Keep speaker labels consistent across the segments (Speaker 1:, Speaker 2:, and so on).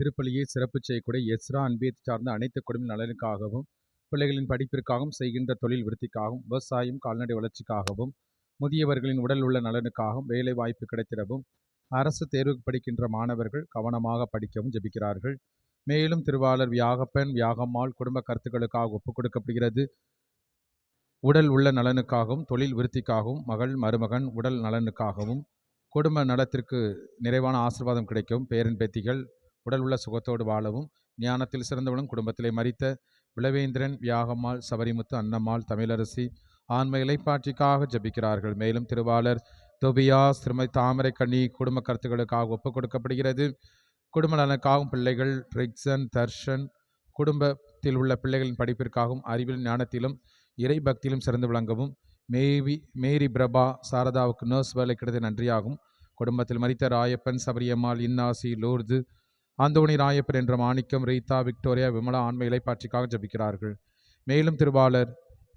Speaker 1: இத்திருப்பலியை சிறப்பு செய்யக்கூடிய எஸ்ரா அன்பியத்தை சார்ந்த அனைத்து குடும்ப நலனுக்காகவும், பிள்ளைகளின் படிப்பிற்காகவும், செய்கின்ற தொழில் விருத்திக்காகவும், விவசாயம் கால்நடை வளர்ச்சிக்காகவும், முதியவர்களின் உடல் உள்ள நலனுக்காகவும், வேலை வாய்ப்பு கிடைத்திடவும், அரசு தேர்வுக்கு படிக்கின்ற மாணவர்கள் கவனமாக படிக்கவும் ஜெபிக்கிறார்கள். மேலும் திருவாளர் வியாகப்பன் வியாகம்மாள் குடும்ப கருத்துக்களுக்காக ஒப்புக் கொடுக்கப்படுகிறது. உடல் உள்ள நலனுக்காகவும், தொழில் விருத்திக்காகவும், மகள் மருமகன் உடல் நலனுக்காகவும், குடும்ப நலத்திற்கு நிறைவான ஆசீர்வாதம் கிடைக்கவும், பேரன் பேத்திகள் உடல் உள்ள சுகத்தோடு வாழவும், ஞானத்தில் சிறந்தவளும் குடும்பத்திலே மரித்த விளவேந்திரன் வியாகம்மாள் சபரிமுத்து அன்னம்மாள் தமிழரசி ஆன்ம இலைப்பாற்றிக்காக ஜெபிக்கிறார்கள். மேலும் திருவாளர் தொபியாஸ் திருமதி தாமரை கண்ணி குடும்ப கருத்துக்களுக்காக ஒப்புக் கொடுக்கப்படுகிறது. குடும்ப நலனுக்காகவும், பிள்ளைகள் ரிக்சன் தர்ஷன் குடும்பத்தில் உள்ள பிள்ளைகளின் படிப்பிற்காகவும், அறிவில் ஞானத்திலும் இறை பக்தியிலும் சிறந்து விளங்கவும், மேரி பிரபா சாரதாவுக்கு நர்ஸ் வேலை கிடைத்த நன்றியாகும். குடும்பத்தில் மரித்த ராயப்பன் சபரியம்மாள் இன்னாசி லூர்து ஆந்தோணி ராயப்பன் என்ற மாணிக்கம் ரீதா விக்டோரியா விமலா ஆன்ம இலைப்பாற்றிக்காக ஜபிக்கிறார்கள். மேலும் திருவாளர்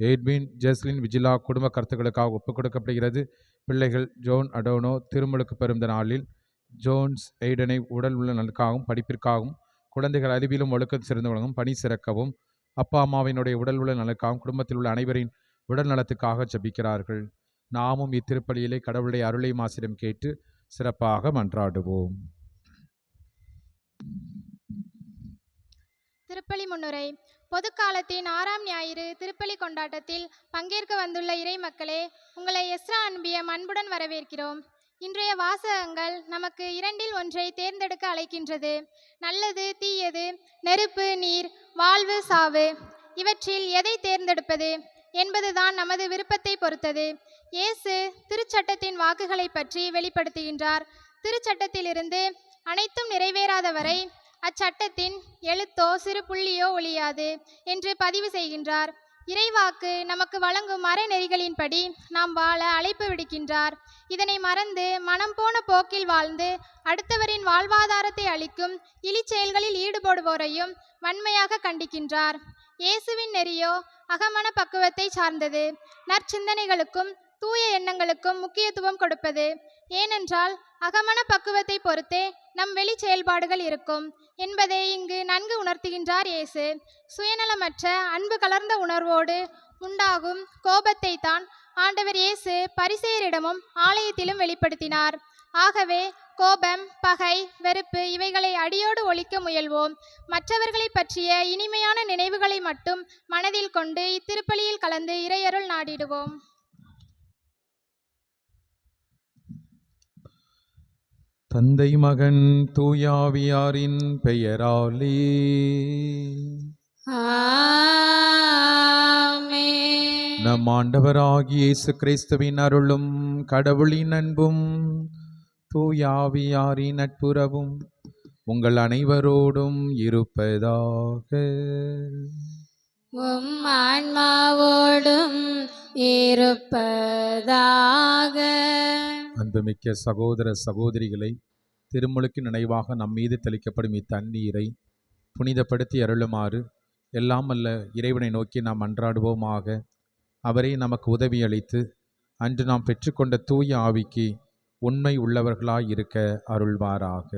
Speaker 1: எட்வின் ஜெஸ்லின் விஜிலா குடும்ப கருத்துக்களுக்காக ஒப்புக் கொடுக்கப்படுகிறது. பிள்ளைகள் ஜோன் அடோனோ திருமுழுக்கு பெறும் நாளில் ஜோன்ஸ் எய்டனை உடல் உள்ள நலனுக்காகவும், படிப்பிற்காகவும், குழந்தைகள் அறிவிலும் ஒழுக்கத்தில் சிறந்து விளங்கவும், பணி சிறக்கவும், அப்பா அம்மாவினுடைய உடல் உள்ள நலனுக்காகவும், குடும்பத்தில் உள்ள அனைவரின் உடல் நலத்துக்காக ஜபிக்கிறார்கள். நாமும் இத்திருப்பலியிலே கடவுளுடைய அருளை ஆசிரியம் கேட்டு சிறப்பாக மன்றாடுவோம்.
Speaker 2: திருப்பலி முன்னுரை. பொது காலத்தின் 6ஆம் ஞாயிறு திருப்பலி கொண்டாட்டத்தில் பங்கேற்க வந்துள்ள இறை மக்களே, உங்களை எஸ்ரா அன்பிய அன்புடன் வரவேற்கிறோம். இன்றைய வாசகங்கள் நமக்கு 2இல் ஒன்றை தேர்ந்தெடுக்க அழைக்கின்றது. நல்லது தீயது, நெருப்பு நீர், வாழ்வு சாவு, இவற்றில் எதை தேர்ந்தெடுப்பது என்பதுதான் நமது விருப்பத்தை பொறுத்தது. இயேசு திருச்சட்டத்தின் வாக்குகளை பற்றி வெளிப்படுத்துகின்றார். திருச்சட்டத்திலிருந்து அனைத்தும் நிறைவேறாத வரை அச்சட்டத்தின் எழுத்தோ சிறு புள்ளியோ ஒழியாது என்று பதிவு செய்கின்றார். இறைவாக்கு நமக்கு வழங்கும் அறநெறிகளின்படி நாம் வாழ அழைப்பு விடுக்கின்றார். இதனை மறந்து மனம் போன போக்கில் வாழ்ந்து அடுத்தவரின் வாழ்வாதாரத்தை அளிக்கும் இழிச்செயல்களில் ஈடுபடுவோரையும் வன்மையாக கண்டிக்கின்றார். இயேசுவின் நெறியோ அகமன பக்குவத்தை சார்ந்தது. நற்சிந்தனைகளுக்கும் தூய எண்ணங்களுக்கும் முக்கியத்துவம் கொடுப்பது. ஏனென்றால் அகமன பக்குவத்தை பொறுத்தே நம் வெளி செயல்பாடுகள் இருக்கும் என்பதை இங்கு நன்கு உணர்த்துகின்றார் இயேசு. சுயநலமற்ற அன்பு கலர்ந்த உணர்வோடு உண்டாகும் கோபத்தை தான் ஆண்டவர் இயேசு பரிசேயரிடமும் ஆலயத்திலும் வெளிப்படுத்தினார். ஆகவே கோபம், பகை, வெறுப்பு இவைகளை அடியோடு ஒழிக்க முயல்வோம். மற்றவர்களை பற்றிய இனிமையான நினைவுகளை மட்டும் மனதில் கொண்டு இத்திருப்பலியில் கலந்து இறையருள் நாடிடுவோம்.
Speaker 1: தந்தை மகன் தூயாவியாரின் பெயராலே
Speaker 3: ஆமென்.
Speaker 1: நம் ஆண்டவராகிய இயேசு கிறிஸ்துவின் அருளும் கடவுளின் அன்பும் தூயாவியாரின் நட்புறவும் உங்கள் அனைவரோடும் இருப்பதாக.
Speaker 3: உம் ஆன்மாவோடும் இருப்பதாக.
Speaker 1: அன்புமிக்க சகோதர சகோதரிகளை, திருமுழுக்கு நினைவாக நம் மீது தெளிக்கப்படும் இத்தண்ணீரை புனிதப்படுத்தி அருளுமாறு எல்லாம் அல்ல இறைவனை நோக்கி நாம் மன்றாடுவோமாக. அவரே நமக்கு உதவி அளித்து அன்று நாம் பெற்றுக்கொண்ட தூய ஆவிக்கு உண்மை உள்ளவர்களாய் இருக்க அருள்வாராக.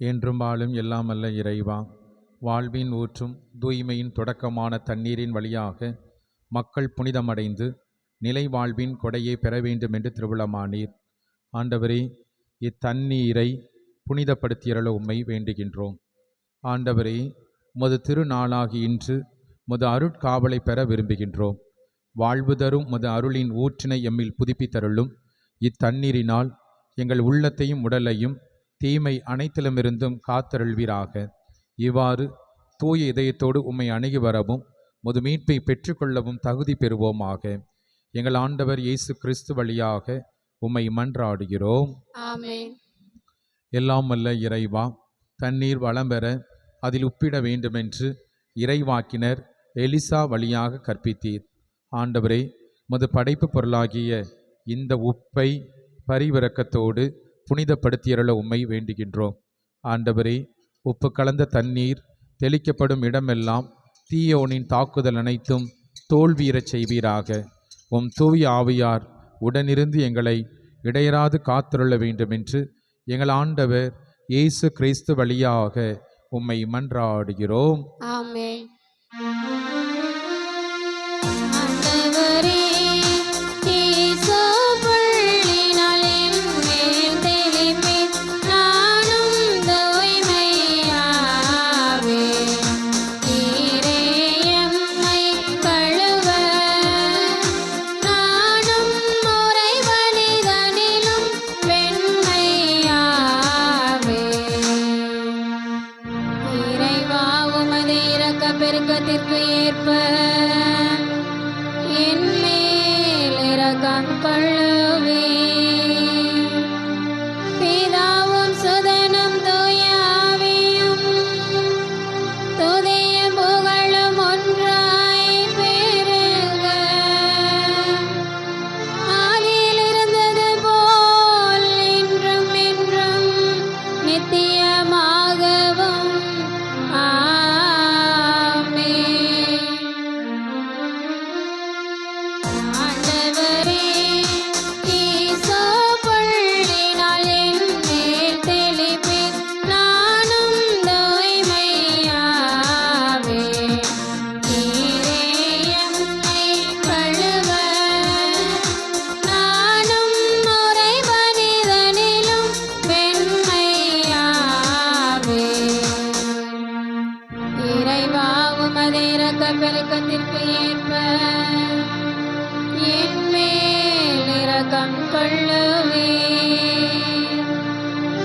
Speaker 1: என்றும் வாழும் எல்லாம் அல்ல இறைவா, வாழ்வின் ஊற்றும் தூய்மையின் தொடக்கமான தண்ணீரின் வழியாக மக்கள் புனிதமடைந்து நிலை வாழ்வின் கொடையை பெற வேண்டும் என்று திருவுளமானீர். ஆண்டவரே, இத்தண்ணீரை புனிதப்படுத்தியருள உம்மை வேண்டுகின்றோம். ஆண்டவரே, உமது திருநாளாகி இன்று உமது அருட்காவலை பெற விரும்புகின்றோம். வாழ்வு தரும் உமது அருளின் ஊற்றினை எம்மில் புதுப்பித்தருளும். இத்தண்ணீரினால் எங்கள் உள்ளத்தையும் உடலையும் தீமை அனைத்திலுமிருந்தும் காத்தருள்வீராக. இவ்வாறு தூய இதயத்தோடு உம்மை அணுகி வரவும் உமது மீட்பை பெற்றுக்கொள்ளவும் தகுதி பெறுவோமாக. எங்கள் ஆண்டவர் இயேசு கிறிஸ்து வழியாக உம்மை மன்றாடுகிறோம்.
Speaker 3: ஆமென்.
Speaker 1: எல்லாம் வல்ல இறைவா, தண்ணீர் வளம் பெற அதில் உப்பிட வேண்டுமென்று இறைவாக்கினர் எலிசா வழியாக கற்பித்தீர். ஆண்டவரே, உமது படைப்பு பொருளாகிய இந்த உப்பை பரிவிரக்கத்தோடு புனிதப்படுத்தியருள உம்மை வேண்டுகின்றோம். ஆண்டவரே, உப்பு கலந்த தண்ணீர் தெளிக்கப்படும் இடமெல்லாம் தீயோனின் தாக்குதல் அனைத்தும் தோல்வியுறச் செய்வீராக. உம் தூய ஆவியார் உடனிருந்து எங்களை இடையராது காத்திருள்ள வேண்டும் என்று எங்கள் ஆண்டவர் இயேசு கிறிஸ்து வழியாக உம்மை மன்றாடுகிறோம்.
Speaker 3: ஆமென். ஆண்டவரே, இயேசு புள்ளினால் என்மேல் தெளிப்பீர். நானும் தூய்மையாவேன். நீரே எம்மை கழுவ. நானும் முறைவனிதனிலும் வெண்மையாவேன். இறைவா, உமது இரக்கப் பெருக்கத்திற்கு ஏற்ப என் மேல் இரக்கம் கொள்ளுவீர். பிதாவும் சுதனும் தூய ஆவியும் துதியும் புகழும் ஒன்றாய் பெருக. ஆதியில் இருந்தது போல் இன்றும் என்றும் நித்தியமாகவும். ஆமென். ஆண்டவரே, இயேசு புள்ளினால் என்மேல் தெளிப்பீர். நானும் தூய்மையாவேன். நீரே எம்மை கழுவ. நானும் முறைவனிதனிலும் வெண்மையாவேன். இறைவா, உமது இரக்கப் பெருக்கத்திற்கு ஏற்ப என் மேல் இரக்கம் கொள்ளுவீர்.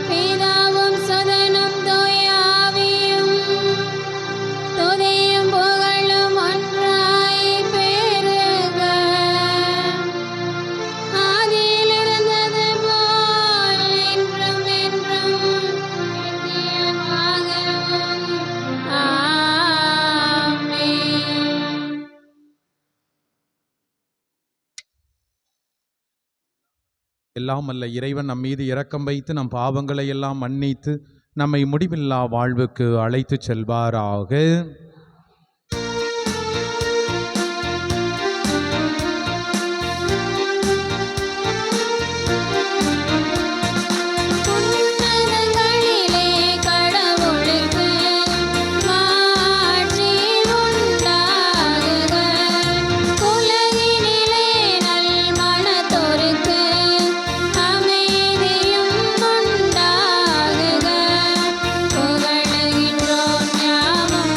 Speaker 3: பிதாவும் சுதனும் தூய ஆவியும் துதியும் புகழும் ஒன்றாய் பெருக. ஆதியில் இருந்தது போல் இன்றும் என்றும் நித்தியமாகவும். ஆமென்.
Speaker 1: எல்லாம் அல்ல இறைவன் நம் மீது இரக்கம் வைத்து நம் பாவங்களை எல்லாம் மன்னித்து நம்மை முடிவில்லா வாழ்வுக்கு அழைத்துச் செல்வாராக.
Speaker 3: உன்னதங்களிலே கடவுளுக்கு மாட்சி உண்டாகுக. உலகினிலே நல்மனத்தோருக்கு அமைதியும் உண்டாகுக. புகழுகின்றோம் யாவும்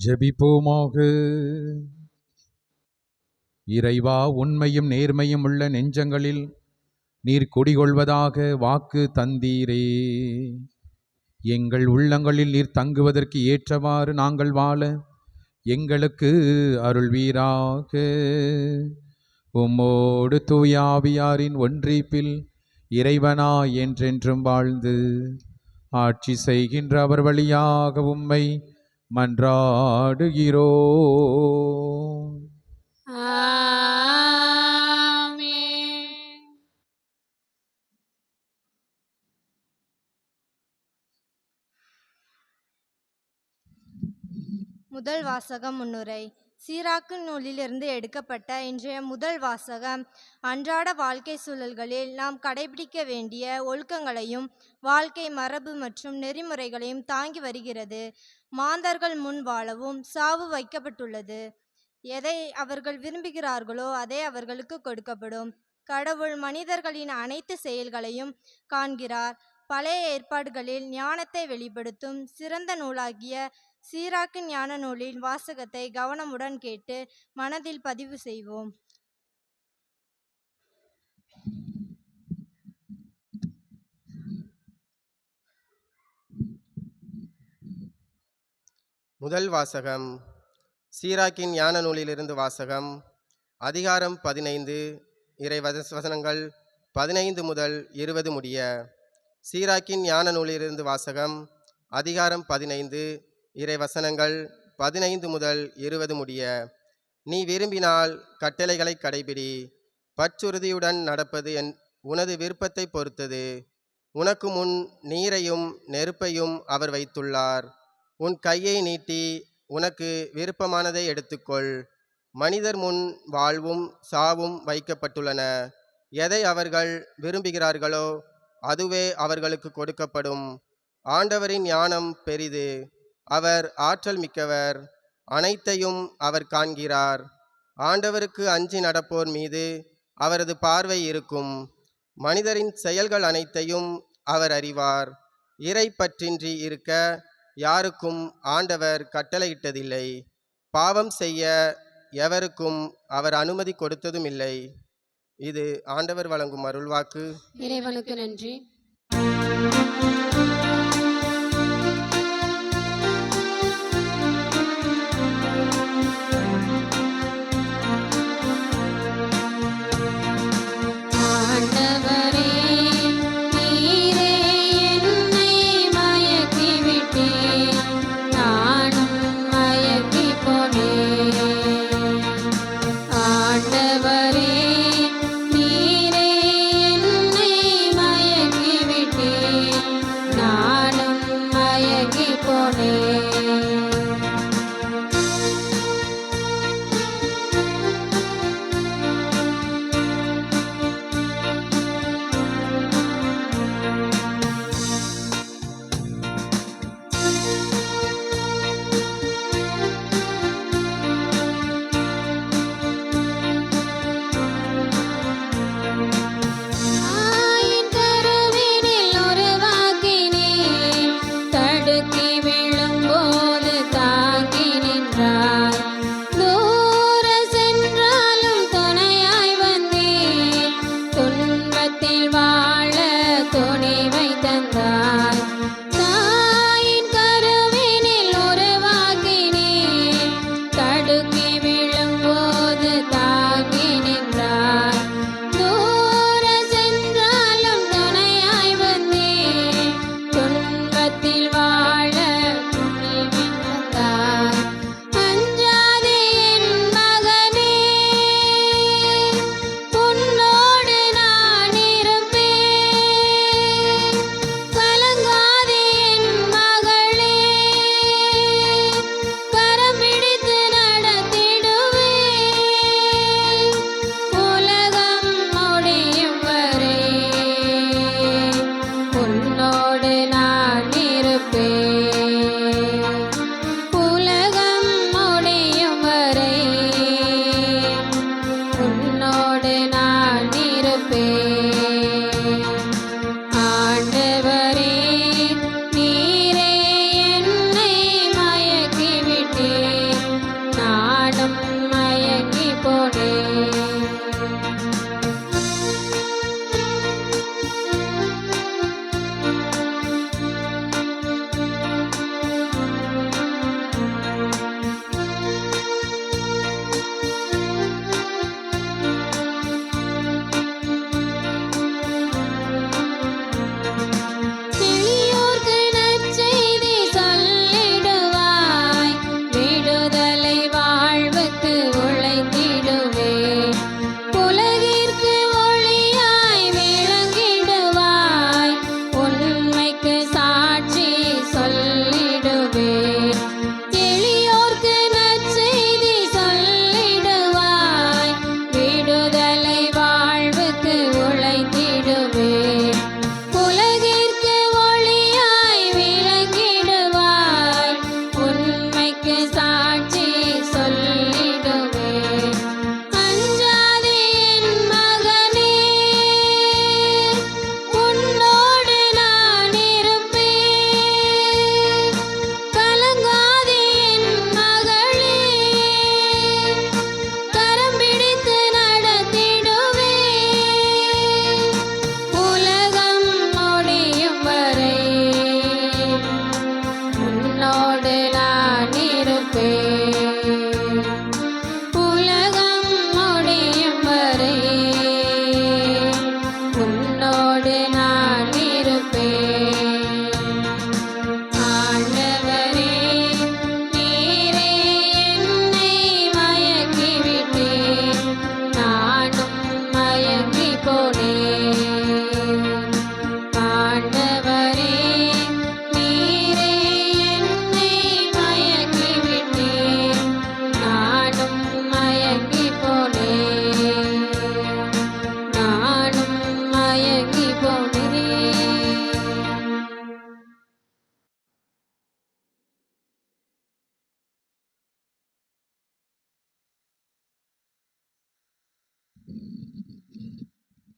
Speaker 1: ஜெபிப்போமாக. இறைவா, உண்மையும் நேர்மையும் உள்ள நெஞ்சங்களில் நீர் குடிகொள்வதாக வாக்கு தந்தீரே. எங்கள் உள்ளங்களில் நீர் தங்குவதற்கு ஏற்றவாறு நாங்கள் வாழ எங்களுக்கு அருள்வீராக. உம்மோடு தூயாவியாரின் ஒன்றிப்பில் இறைவனா என்றென்றும் வாழ்ந்து ஆட்சி செய்கின்ற அவர் வழியாக உம்மை மன்றாடுகிறோம்.
Speaker 3: ஆமென்.
Speaker 4: முதல் வாசகம் முன்னுரை. சீராக்கு நூலிலிருந்து எடுக்கப்பட்ட இன்றைய முதல் வாசகம் அன்றாட வாழ்க்கை சூழல்களில் நாம் கடைபிடிக்க வேண்டிய ஒழுக்கங்களையும் வாழ்க்கை மரபு மற்றும் நெறிமுறைகளையும் தாங்கி வருகிறது. மாந்தர்கள் முன் வாழவும் சாவு வைக்கப்பட்டுள்ளது. எதை அவர்கள் விரும்புகிறார்களோ அதை அவர்களுக்கு கொடுக்கப்படும். கடவுள் மனிதர்களின் அனைத்து செயல்களையும் காண்கிறார். பழைய ஏற்பாடுகளில் ஞானத்தை வெளிப்படுத்தும் சிறந்த நூலாகிய சீராக்கு ஞான நூலின் வாசகத்தை கவனமுடன் கேட்டு மனதில் பதிவு செய்வோம்.
Speaker 5: முதல் வாசகம் சீராக்கின் ஞான நூலிலிருந்து வாசகம். அதிகாரம் 15, இறை வசனங்கள் 15 முதல் 20 முடிய. சீராக்கின் ஞான நூலிலிருந்து வாசகம். அதிகாரம் 15, இறை வசனங்கள் 15 முதல் 20 முடிய. நீ விரும்பினால் கட்டளைகளை கடைபிடி. பற்றுறுதியுடன் நடப்பது உனது விருப்பத்தை பொறுத்தது. உனக்கு முன் நீரையும் நெருப்பையும் அவர் வைத்துள்ளார். உன் கையை நீட்டி உனக்கு விருப்பமானதை எடுத்துக்கொள். மனிதர் முன் வாழ்வும் சாவும் வைக்கப்பட்டுள்ளன. எதை அவர்கள் விரும்புகிறார்களோ அதுவே அவர்களுக்கு கொடுக்கப்படும். ஆண்டவரின் ஞானம் பெரிது, அவர் ஆற்றல் மிக்கவர், அனைத்தையும் அவர் காண்கிறார். ஆண்டவருக்கு அஞ்சி நடப்போர் மீது அவரது பார்வை இருக்கும். மனிதரின் செயல்கள் அனைத்தையும் அவர் அறிவார். இறை பற்றின்றி இருக்க யாருக்கும் ஆண்டவர் கட்டளையிட்டதில்லை. பாவம் செய்ய எவருக்கும் அவர் அனுமதி கொடுத்ததும் இல்லை. இது ஆண்டவர் வழங்கும் அருள்வாக்கு.
Speaker 3: இறைவனுக்கு நன்றி.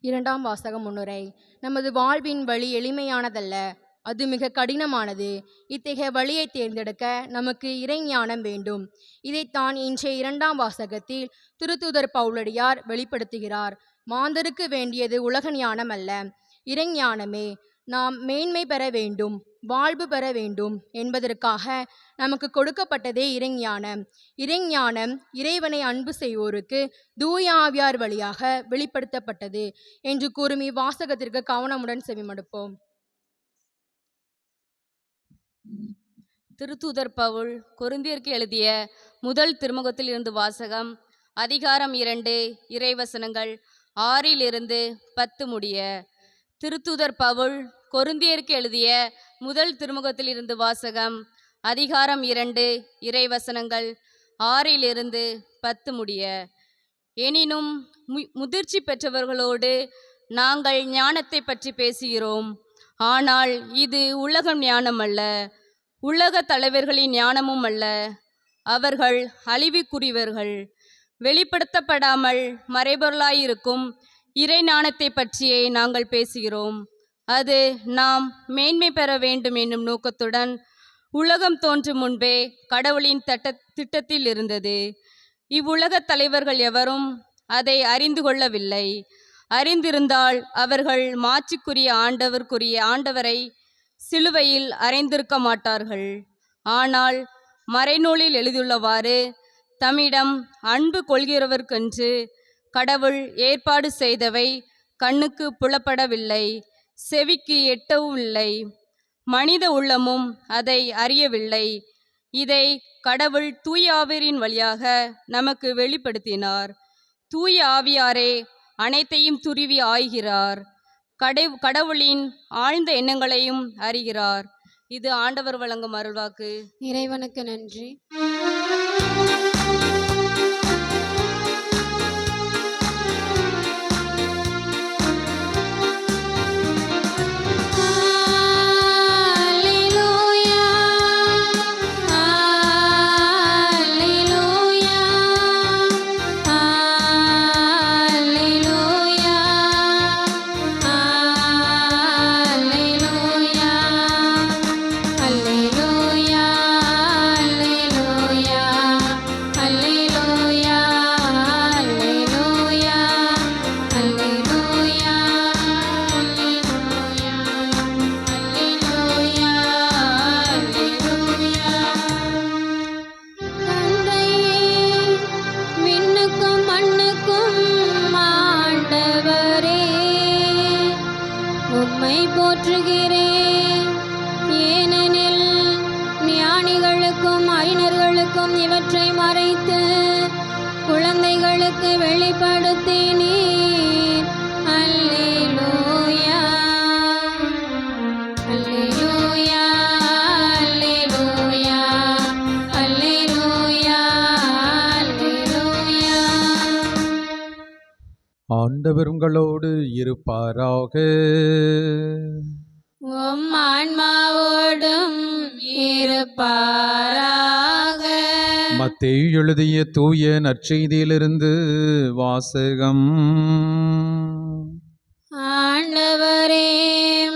Speaker 6: இரண்டாம் வாசகம் முன்னுரை. நமது வாழ்வின் வழி எளிமையானதல்ல, அது மிக கடினமானது. இத்தகைய வழியை தேர்ந்தெடுக்க நமக்கு இறைஞானம் வேண்டும். இதைத்தான் இன்றைய இரண்டாம் வாசகத்தில் திருத்தூதர் பவுலடியார் வெளிப்படுத்துகிறார். மாந்தருக்கு வேண்டியது உலக ஞானம் அல்ல, இறைஞானமே. நாம் மேன்மை பெற வேண்டும், வாழ்வு பெற வேண்டும் என்பதற்காக நமக்கு கொடுக்கப்பட்டதே இறைஞானம். இறைஞானம் இறைவனை அன்பு செய்வோருக்கு தூய ஆவியார் வழியாக வெளிப்படுத்தப்பட்டது என்று கூறும் இவ்வாசகத்திற்கு கவனமுடன் செவிமடுப்போம்.
Speaker 3: திருத்தூதர் பவுல் கொரிந்தியருக்கு எழுதிய முதல் திருமுகத்தில் இருந்து வாசகம். அதிகாரம் 2, இறைவசனங்கள் 6-10 முடிய. திருத்தூதர் பவுல் கொரிந்தியருக்கு எழுதிய முதல் திருமுகத்தில் இருந்து வாசகம். அதிகாரம் 2, இறைவசனங்கள் 6-10 முடிய. எனினும் முதிர்ச்சி பெற்றவர்களோடு நாங்கள் ஞானத்தை பற்றி பேசுகிறோம். ஆனால் இது உலகம் ஞானம் அல்ல, உலக தலைவர்களின் ஞானமும் அல்ல. அவர்கள் அழிவுக்குரியவர்கள். வெளிப்படுத்தப்படாமல் மறைபொருளாயிருக்கும் இறை ஞானத்தை பற்றியே நாங்கள் பேசுகிறோம். அது நாம் மேன்மை பெற வேண்டும் என்னும் நோக்கத்துடன் உலகம் தோன்றும் முன்பே கடவுளின் திட்டத்தில் இருந்தது. இவ்வுலக தலைவர்கள் எவரும் அதை அறிந்து கொள்ளவில்லை. அறிந்திருந்தால் அவர்கள் மாட்சிக்குரிய ஆண்டவரை சிலுவையில் அறைந்திருக்க மாட்டார்கள். ஆனால் மறைநூலில் எழுதியுள்ளவாறு, தம்மிடம் அன்பு கொள்கிறவர்க்கென்று கடவுள் ஏற்பாடு செய்தவை கண்ணுக்கு புலப்படவில்லை, செவிக்கு எட்டவும் இல்லை, மனித உள்ளமும் அதை அறியவில்லை. இதை கடவுள் தூய ஆவியாரின் வழியாக நமக்கு வெளிப்படுத்தினார். தூய ஆவியாரே அனைத்தையும் துருவி ஆய்கிறார், கடவுளின் ஆழ்ந்த எண்ணங்களையும் அறிகிறார். இது ஆண்டவர் வழங்கும் அருள்வாக்கு.
Speaker 7: இறைவனுக்கு நன்றி.
Speaker 3: போற்றுகிறேன். ஏனெனில் ஞானிகளுக்கும் அறிஞர்களுக்கும் இவற்றை மறைத்து குழந்தைகளுக்கு வெளிப்படுத்தினீர். அல்லேலூயா, அல்லேலூயா, அல்லேலூயா, அல்லேலூயா, அல்லேலூயா.
Speaker 1: ஆண்டவர் உங்களோடு இருப்பாராக.
Speaker 3: உம் ஆன்மாவோடும் இருப்பாராக.
Speaker 1: மத்தேயு எழுதிய தூய நற்செய்தியிலிருந்து வாசகம்.
Speaker 3: ஆண்டவரே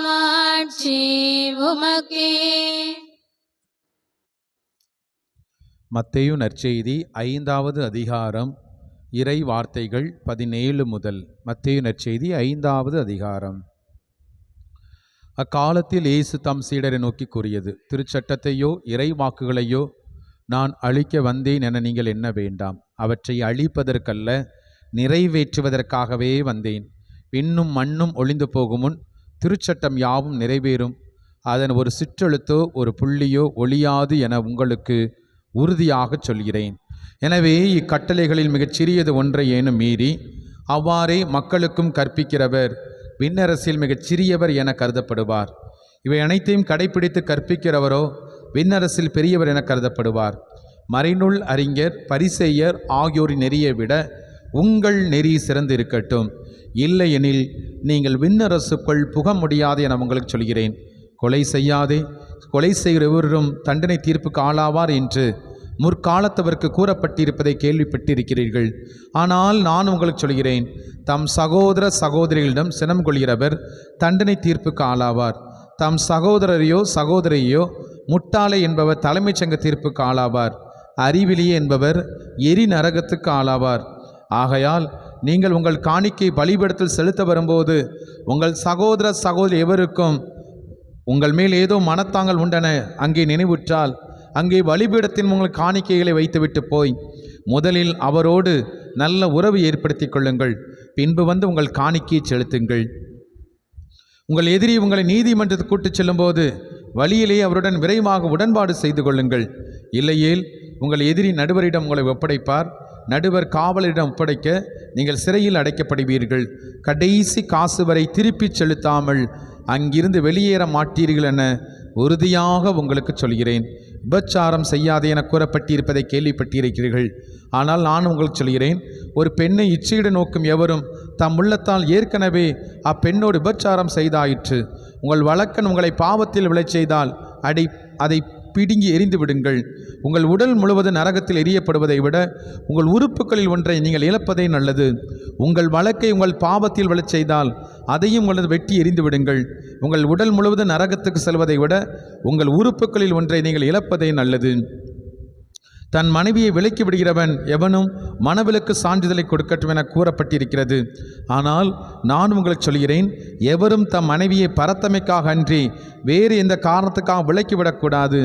Speaker 3: மாட்சி உமக்கே.
Speaker 1: மத்தேயு நற்செய்தி 5வது அதிகாரம் இறை வார்த்தைகள் 17 முதல். மத்தேயு நற்செய்தி 5வது அதிகாரம். அக்காலத்தில் இயேசு தம் சீடரை நோக்கி கூறியது, திருச்சட்டத்தையோ இறை வாக்குகளையோ நான் அழிக்க வந்தேன் என நீங்கள் எண்ண வேண்டாம். அவற்றை அழிப்பதற்கல்ல, நிறைவேற்றுவதற்காகவே வந்தேன். விண்ணும் மண்ணும் ஒளிந்து போகும் முன் திருச்சட்டம் யாவும் நிறைவேறும். அதன் ஒரு சிற்றெழுத்தோ ஒரு புள்ளியோ ஒழியாது என உங்களுக்கு உறுதியாக சொல்கிறேன். எனவே இக்கட்டளைகளில் மிகச் சிறியது ஒன்றை ஏனும் மீறி அவ்வாறே மக்களுக்கும் கற்பிக்கிறவர் விண்ணரசில் மிகச் சிறியவர் என கருதப்படுவார். இவை அனைத்தையும் கடைப்பிடித்து கற்பிக்கிறவரோ விண்ணரசில் பெரியவர் என கருதப்படுவார். மறைநூல் அறிஞர் பரிசேயர் ஆகியோரின் நெறியை விட உங்கள் நெறி சிறந்து இருக்கட்டும். இல்லையெனில் நீங்கள் விண்ணரசுக்குள் புக முடியாது என உங்களுக்கு சொல்கிறேன். கொலை செய்யாதே, கொலை செய்கிறவரும் தண்டனை தீர்ப்புக்கு ஆளாவார் என்று முற்காலத்தவருக்கு கூறப்பட்டிருப்பதை கேள்விப்பட்டிருக்கிறீர்கள். ஆனால் நான் உங்களுக்கு சொல்கிறேன், தம் சகோதர சகோதரிகளிடம் சினம் கொள்கிறவர் தண்டனை தீர்ப்புக்கு ஆளாவார். தம் சகோதரரையோ சகோதரியோ முட்டாளை என்பவர் தலைமைச் சங்க தீர்ப்புக்கு ஆளாவார். அறிவிலியே என்பவர் எரி நரகத்துக்கு ஆளாவார். ஆகையால் நீங்கள் உங்கள் காணிக்கை பலிபீடத்தில் செலுத்த வரும்போது உங்கள் சகோதர சகோதரி எவருக்கும் உங்கள் மேல் ஏதோ மனத்தாங்கள் உண்டன அங்கே நினைவுற்றால் அங்கே பலிபீடத்தின் உங்கள் காணிக்கைகளை வைத்துவிட்டு போய் முதலில் அவரோடு நல்ல உறவு ஏற்படுத்தி கொள்ளுங்கள். பின்பு வந்து உங்கள் காணிக்கையை செலுத்துங்கள். உங்கள் எதிரி உங்களை நீதிமன்றத்துக்கு கூட்டிச் செல்லும்போது வழியிலே அவருடன் விரைவாக உடன்பாடு செய்து கொள்ளுங்கள். இல்லையேல் உங்கள் எதிரி நடுவரிடம் உங்களை ஒப்படைப்பார். நடுவர் காவலரிடம் ஒப்படைக்க நீங்கள் சிறையில் அடைக்கப்படுவீர்கள். கடைசி காசு வரை திருப்பிச் செலுத்தாமல் அங்கிருந்து வெளியேற மாட்டீர்கள் என உறுதியாக உங்களுக்கு சொல்கிறேன். விபச்சாரம் செய்யாதே என கூறப்பட்டிருப்பதை கேள்விப்பட்டிருக்கிறீர்கள். ஆனால் நான் உங்களுக்கு சொல்கிறேன், ஒரு பெண்ணை இச்சையிட நோக்கும் எவரும் தம் உள்ளத்தால் ஏற்கனவே அப்பெண்ணோடு விபச்சாரம் செய்தாயிற்று. உங்கள் வழக்கன் உங்களை பாவத்தில் விழச் செய்தால் அதை பிடுங்கி எரிந்து விடுங்கள். உங்கள் உடல் முழுவதும் நரகத்தில் எரியப்படுவதை விட உங்கள் உறுப்புகளில் ஒன்றை நீங்கள் இழப்பதே நல்லது. உங்கள் வழக்கை உங்கள் பாவத்தில் விழச் செய்தால் அதையும் உங்களது வெட்டி எரிந்து விடுங்கள். உங்கள் உடல் முழுவதும் நரகத்துக்கு செல்வதை விட உங்கள் உறுப்புகளில் ஒன்றை நீங்கள் இழப்பதே நல்லது. தன் மனைவியை விலக்கி விடுகிறவன் எவனும் மனவிலக்கு சான்றிதழை கொடுக்கட்டும் என கூறப்பட்டிருக்கிறது. ஆனால் நான் உங்களுக்கு சொல்கிறேன், எவரும் தம் மனைவியை பரத்தமைக்காக அன்றி வேறு எந்த காரணத்துக்காக விலக்கிவிடக்கூடாது.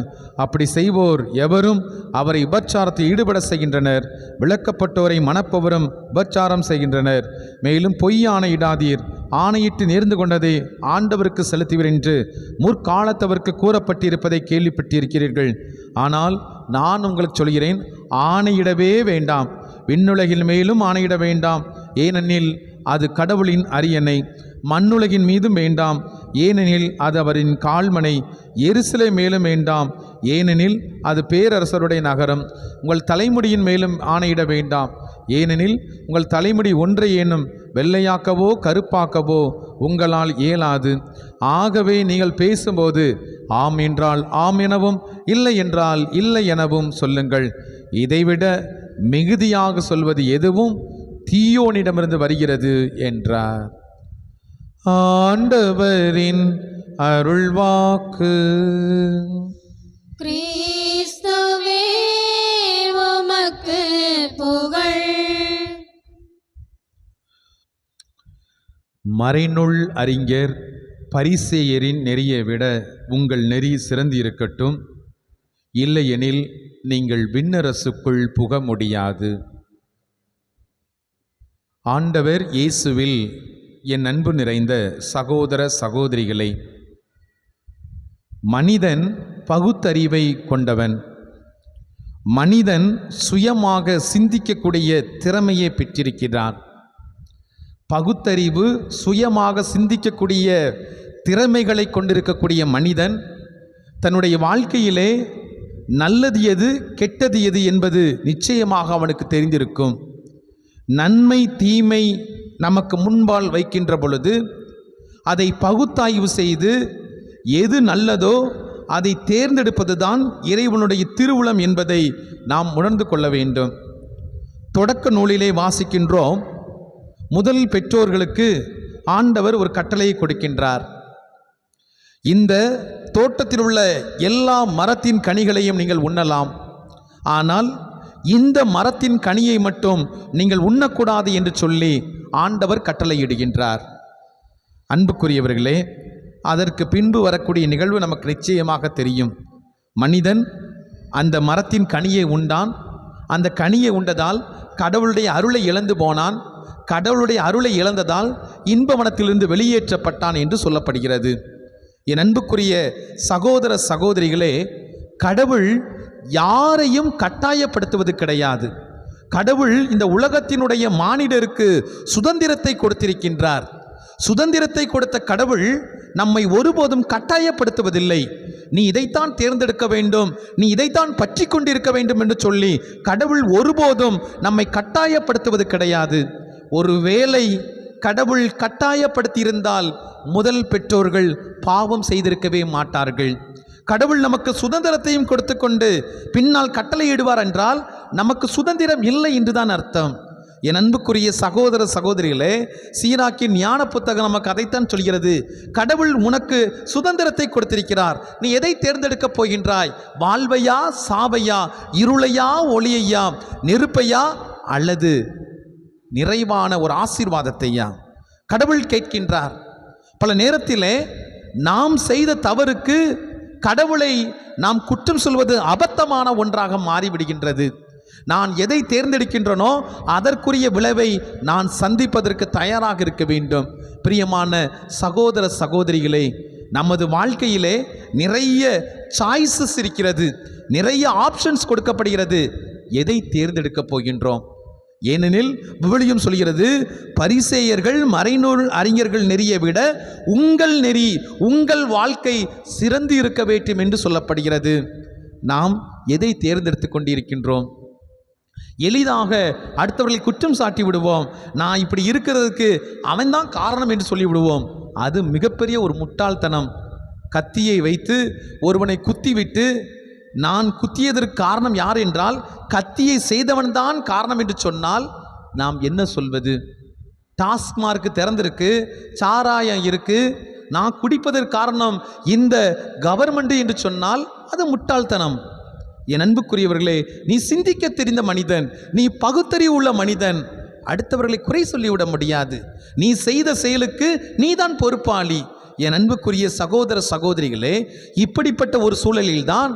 Speaker 1: அப்படி செய்வோர் எவரும் அவரை விபச்சாரத்தில் ஈடுபட செய்கின்றனர். விலக்கப்பட்டோரை மணப்பவரும் விபச்சாரம் செய்கின்றனர். மேலும் பொய் ஆணையிடாதீர், ஆணையிட்டு நேர்ந்து கொண்டதை ஆண்டவருக்கு செலுத்துவீர் என்று முற்காலத்தவருக்கு கூறப்பட்டிருப்பதை கேள்விப்பட்டிருக்கிறீர்கள். ஆனால் நான் உங்களுக்கு சொல்கிறேன், ஆணையிடவே வேண்டாம். விண்ணுலகில் மேலும் ஆணையிட வேண்டாம், ஏனெனில் அது கடவுளின் அரியணை. மண்ணுலகின் மீதும் வேண்டாம், ஏனெனில் அது அவரின் கால்மனை. எருசலேம் மேலும் வேண்டாம், ஏனெனில் அது பேரரசருடைய நகரம். உங்கள் தலைமுடியின் மேலும் ஆணையிட வேண்டாம், ஏனெனில் உங்கள் தலைமுடி ஒன்றை ஏனும் வெள்ளையாக்கவோ கருப்பாக்கவோ உங்களால் இயலாது. ஆகவே நீங்கள் பேசும்போது ஆம் என்றால் ஆம் எனவும் இல்லை என்றால் இல்லை எனவும் சொல்லுங்கள். இதைவிட மிகுதியாக சொல்வது எதுவும் தீயோனிடமிருந்து வருகிறது என்றார். ஆண்டவரின் அருள்வாக்கு.
Speaker 3: கிறிஸ்துவே உமக்கு புகழ்.
Speaker 1: மறைநூல் அறிஞர் பரிசேயரின் நெறியை விட உங்கள் நெறி சிறந்து இருக்கட்டும், இல்லையெனில் நீங்கள் விண்ணரசுக்குள் புக முடியாது. ஆண்டவர் இயேசுவில் என் அன்பு நிறைந்த சகோதர சகோதரிகளை, மனிதன் பகுத்தறிவை கொண்டவன். மனிதன் சுயமாக சிந்திக்கக்கூடிய திறமையை பெற்றிருக்கிறான். பகுத்தறிவு, சுயமாக சிந்திக்கக்கூடிய திறமைகளை கொண்டிருக்கக்கூடிய மனிதன் தன்னுடைய வாழ்க்கையிலே நல்லது எது கெட்டது எது என்பது நிச்சயமாக அவனுக்கு தெரிந்திருக்கும். நன்மை தீமை நமக்கு முன்பால் வைக்கின்ற பொழுது அதை பகுத்தாய்வு செய்து எது நல்லதோ அதை தேர்ந்தெடுப்பது தான் இறைவனுடைய திருவுளம் என்பதை நாம் உணர்ந்து கொள்ள வேண்டும். தொடக்க நூலிலே வாசிக்கின்றோம், முதல் பெற்றோர்களுக்கு ஆண்டவர் ஒரு கட்டளையை கொடுக்கின்றார். இந்த தோட்டத்தில் உள்ள எல்லா மரத்தின் கனிகளையும் நீங்கள் உண்ணலாம், ஆனால் இந்த மரத்தின் கனியை மட்டும் நீங்கள் உண்ணக்கூடாது என்று சொல்லி ஆண்டவர் கட்டளையிடுகின்றார். அன்புக்குரியவர்களே, அதற்கு பின்பு வரக்கூடிய நிகழ்வு நமக்கு நிச்சயமாக தெரியும். மனிதன் அந்த மரத்தின் கனியை உண்டான். அந்த கனியை உண்டதால் கடவுளுடைய அருளை இழந்து போனான். கடவுளுடைய அருளை இழந்ததால் இன்பவனத்திலிருந்து வெளியேற்றப்பட்டான் என்று சொல்லப்படுகிறது. என் அன்புக்குரிய சகோதர சகோதரிகளே, கடவுள் யாரையும் கட்டாயப்படுத்துவது கிடையாது. கடவுள் இந்த உலகத்தினுடைய மானிடருக்கு சுதந்திரத்தை கொடுத்திருக்கின்றார். சுதந்திரத்தை கொடுத்த கடவுள் நம்மை ஒருபோதும் கட்டாயப்படுத்துவதில்லை. நீ இதைத்தான் தேர்ந்தெடுக்க வேண்டும், நீ இதைத்தான் பற்றி கொண்டிருக்க வேண்டும் என்று சொல்லி கடவுள் ஒருபோதும் நம்மை கட்டாயப்படுத்துவது கிடையாது. ஒருவேளை கடவுள் கட்டாயப்படுத்தியிருந்தால் முதல் பெற்றோர்கள் பாவம் செய்திருக்கவே மாட்டார்கள்.
Speaker 7: கடவுள் நமக்கு சுதந்திரத்தையும் கொடுத்து கொண்டு பின்னால் கட்டளையிடுவார் என்றால் நமக்கு சுதந்திரம் இல்லை என்றுதான் அர்த்தம். என் அன்புக்குரிய சகோதர சகோதரிகளே, சீராக்கின் ஞான புத்தகம் நமக்கு அதைத்தான் சொல்கிறது. கடவுள் உனக்கு சுதந்திரத்தை கொடுத்திருக்கிறார். நீ எதை தேர்ந்தெடுக்கப் போகின்றாய்? வாழ்வையா சாவையா, இருளையா ஒளியையா, நெருப்பையா அல்லது நிறைவான ஒரு ஆசீர்வாதத்தையா? கடவுள் கேட்கின்றார். பல நேரத்திலே நாம் செய்த தவறுக்கு கடவுளை நாம் குற்றம் சொல்வது அபத்தமான ஒன்றாக மாறிவிடுகின்றது. நான் எதை தேர்ந்தெடுக்கின்றனோ அதற்குரிய விளைவை நான் சந்திப்பதற்கு தயாராக இருக்க வேண்டும். பிரியமான சகோதர சகோதரிகளே, நமது வாழ்க்கையிலே நிறைய சாய்ஸஸ் இருக்கிறது, நிறைய ஆப்ஷன்ஸ் கொடுக்கப்படுகிறது. எதை தேர்ந்தெடுக்கப் போகின்றோம்? ஏனெனில் விவிலியம் சொல்கிறது, பரிசேயர்கள் மறைநூல் அறிஞர்கள் நெறியை விட உங்கள் நெறி, உங்கள் வாழ்க்கை சிறந்து இருக்க வேண்டும் என்று சொல்லப்படுகிறது. நாம் எதை தேர்ந்தெடுத்து கொண்டிருக்கின்றோம்? எளிதாக அடுத்தவர்களை குற்றம் சாட்டி விடுவோம். நான் இப்படி இருக்கிறதுக்கு அவன்தான் காரணம் என்று சொல்லிவிடுவோம். அது மிகப்பெரிய ஒரு முட்டாள்தனம். கத்தியை வைத்து ஒருவனை குத்திவிட்டு நான் குத்தியதற்கு காரணம் யார் என்றால் கத்தியை செய்தவன்தான் காரணம் என்று சொன்னால் நாம் என்ன சொல்வது? டாஸ்மார்க் திறந்திருக்கு, சாராயம் இருக்கு, நான் குடிப்பதற்கு காரணம் இந்த கவர்மெண்ட் என்று சொன்னால் அது முட்டாள்தனம். என் அன்புக்குரியவர்களே, நீ சிந்திக்க தெரிந்த மனிதன், நீ பகுத்தறிவு உள்ள மனிதன். அடுத்தவர்களை குறை சொல்லிவிட முடியாது. நீ செய்த செயலுக்கு நீதான் பொறுப்பாளி. என் அன்புக்குரிய சகோதர சகோதரிகளே, இப்படிப்பட்ட ஒரு சூழலில்தான்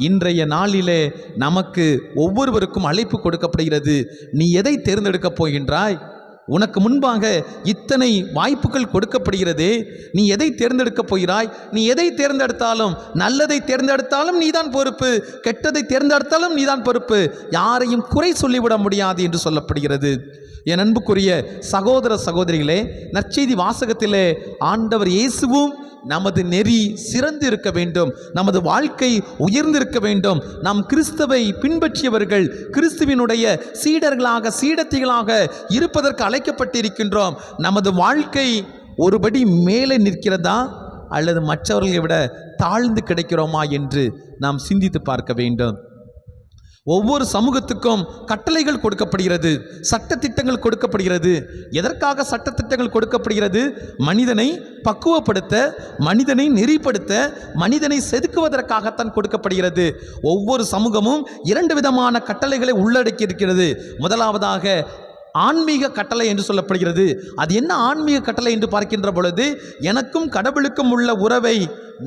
Speaker 7: இன்றைய நாளிலே நமக்கு ஒவ்வொருவருக்கும் அழைப்பு கொடுக்கப்படுகிறது. நீ எதை தேர்ந்தெடுக்கப் போகின்றாய்? உனக்கு முன்பாக இத்தனை வாய்ப்புகள் கொடுக்கப்படுகிறதே, நீ எதை தேர்ந்தெடுக்கப் போகிறாய்? நீ எதை தேர்ந்தெடுத்தாலும், நல்லதை தேர்ந்தெடுத்தாலும் நீதான் பொறுப்பு, கெட்டதை தேர்ந்தெடுத்தாலும் நீதான் பொறுப்பு. யாரையும் குறை சொல்லிவிட முடியாது என்று சொல்லப்படுகிறது. என் அன்புக்குரிய சகோதர சகோதரிகளே, நற்செய்தி வாசகத்திலே ஆண்டவர் இயேசுவும் நமது நெறி சிறந்து இருக்க வேண்டும், நமது வாழ்க்கை உயர்ந்திருக்க வேண்டும், நாம் கிறிஸ்துவை பின்பற்றியவர்கள், கிறிஸ்துவினுடைய சீடர்களாக சீடத்திகளாக இருப்பதற்கு அழைக்கப்பட்டிருக்கின்றோம். நமது வாழ்க்கை ஒருபடி மேலே நிற்கிறதா அல்லது மற்றவர்களை விட தாழ்ந்து கிடைக்கிறோமா என்று நாம் சிந்தித்து பார்க்க வேண்டும். ஒவ்வொரு சமூகத்துக்கும் கட்டளைகள் கொடுக்கப்படுகிறது, சட்டத்திட்டங்கள் கொடுக்கப்படுகிறது. எதற்காக சட்டத்திட்டங்கள் கொடுக்கப்படுகிறது? மனிதனை பக்குவப்படுத்த, மனிதனை நெறிப்படுத்த, மனிதனை செதுக்குவதற்காகத்தான் கொடுக்கப்படுகிறது. ஒவ்வொரு சமூகமும் இரண்டு விதமான கட்டளைகளை உள்ளடக்கி இருக்கிறது. முதலாவதாக ஆன்மீக கட்டளை என்று சொல்லப்படுகிறது. அது என்ன ஆன்மீக கட்டளை என்று பார்க்கின்ற பொழுது, எனக்கும் கடவுளுக்கும் உள்ள உறவை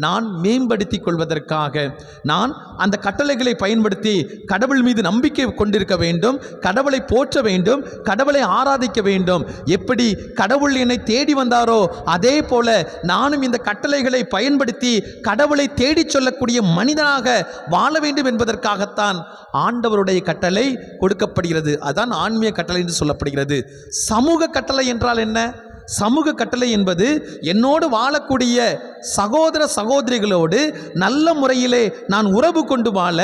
Speaker 7: நான் மேம்படுத்தி கொள்வதற்காக நான் அந்த கட்டளைகளை பயன்படுத்தி கடவுள் மீது நம்பிக்கை கொண்டிருக்க வேண்டும், கடவுளை போற்ற வேண்டும், கடவுளை ஆராதிக்க வேண்டும். எப்படி கடவுள் என்னை தேடி வந்தாரோ அதே போல நானும் இந்த கட்டளைகளை பயன்படுத்தி கடவுளை தேடி சொல்லக்கூடிய மனிதனாக வாழ வேண்டும் என்பதற்காகத்தான் ஆண்டவருடைய கட்டளை கொடுக்கப்படுகிறது. அதான் ஆன்மீக கட்டளை என்று சொல்லப்படுகிறது. சமூக கட்டளை என்றால் என்ன? சமூக கட்டளை என்பது என்னோடு வாழக்கூடிய சகோதர சகோதரிகளோடு நல்ல முறையிலே நான் உறவு கொண்டு வாழ,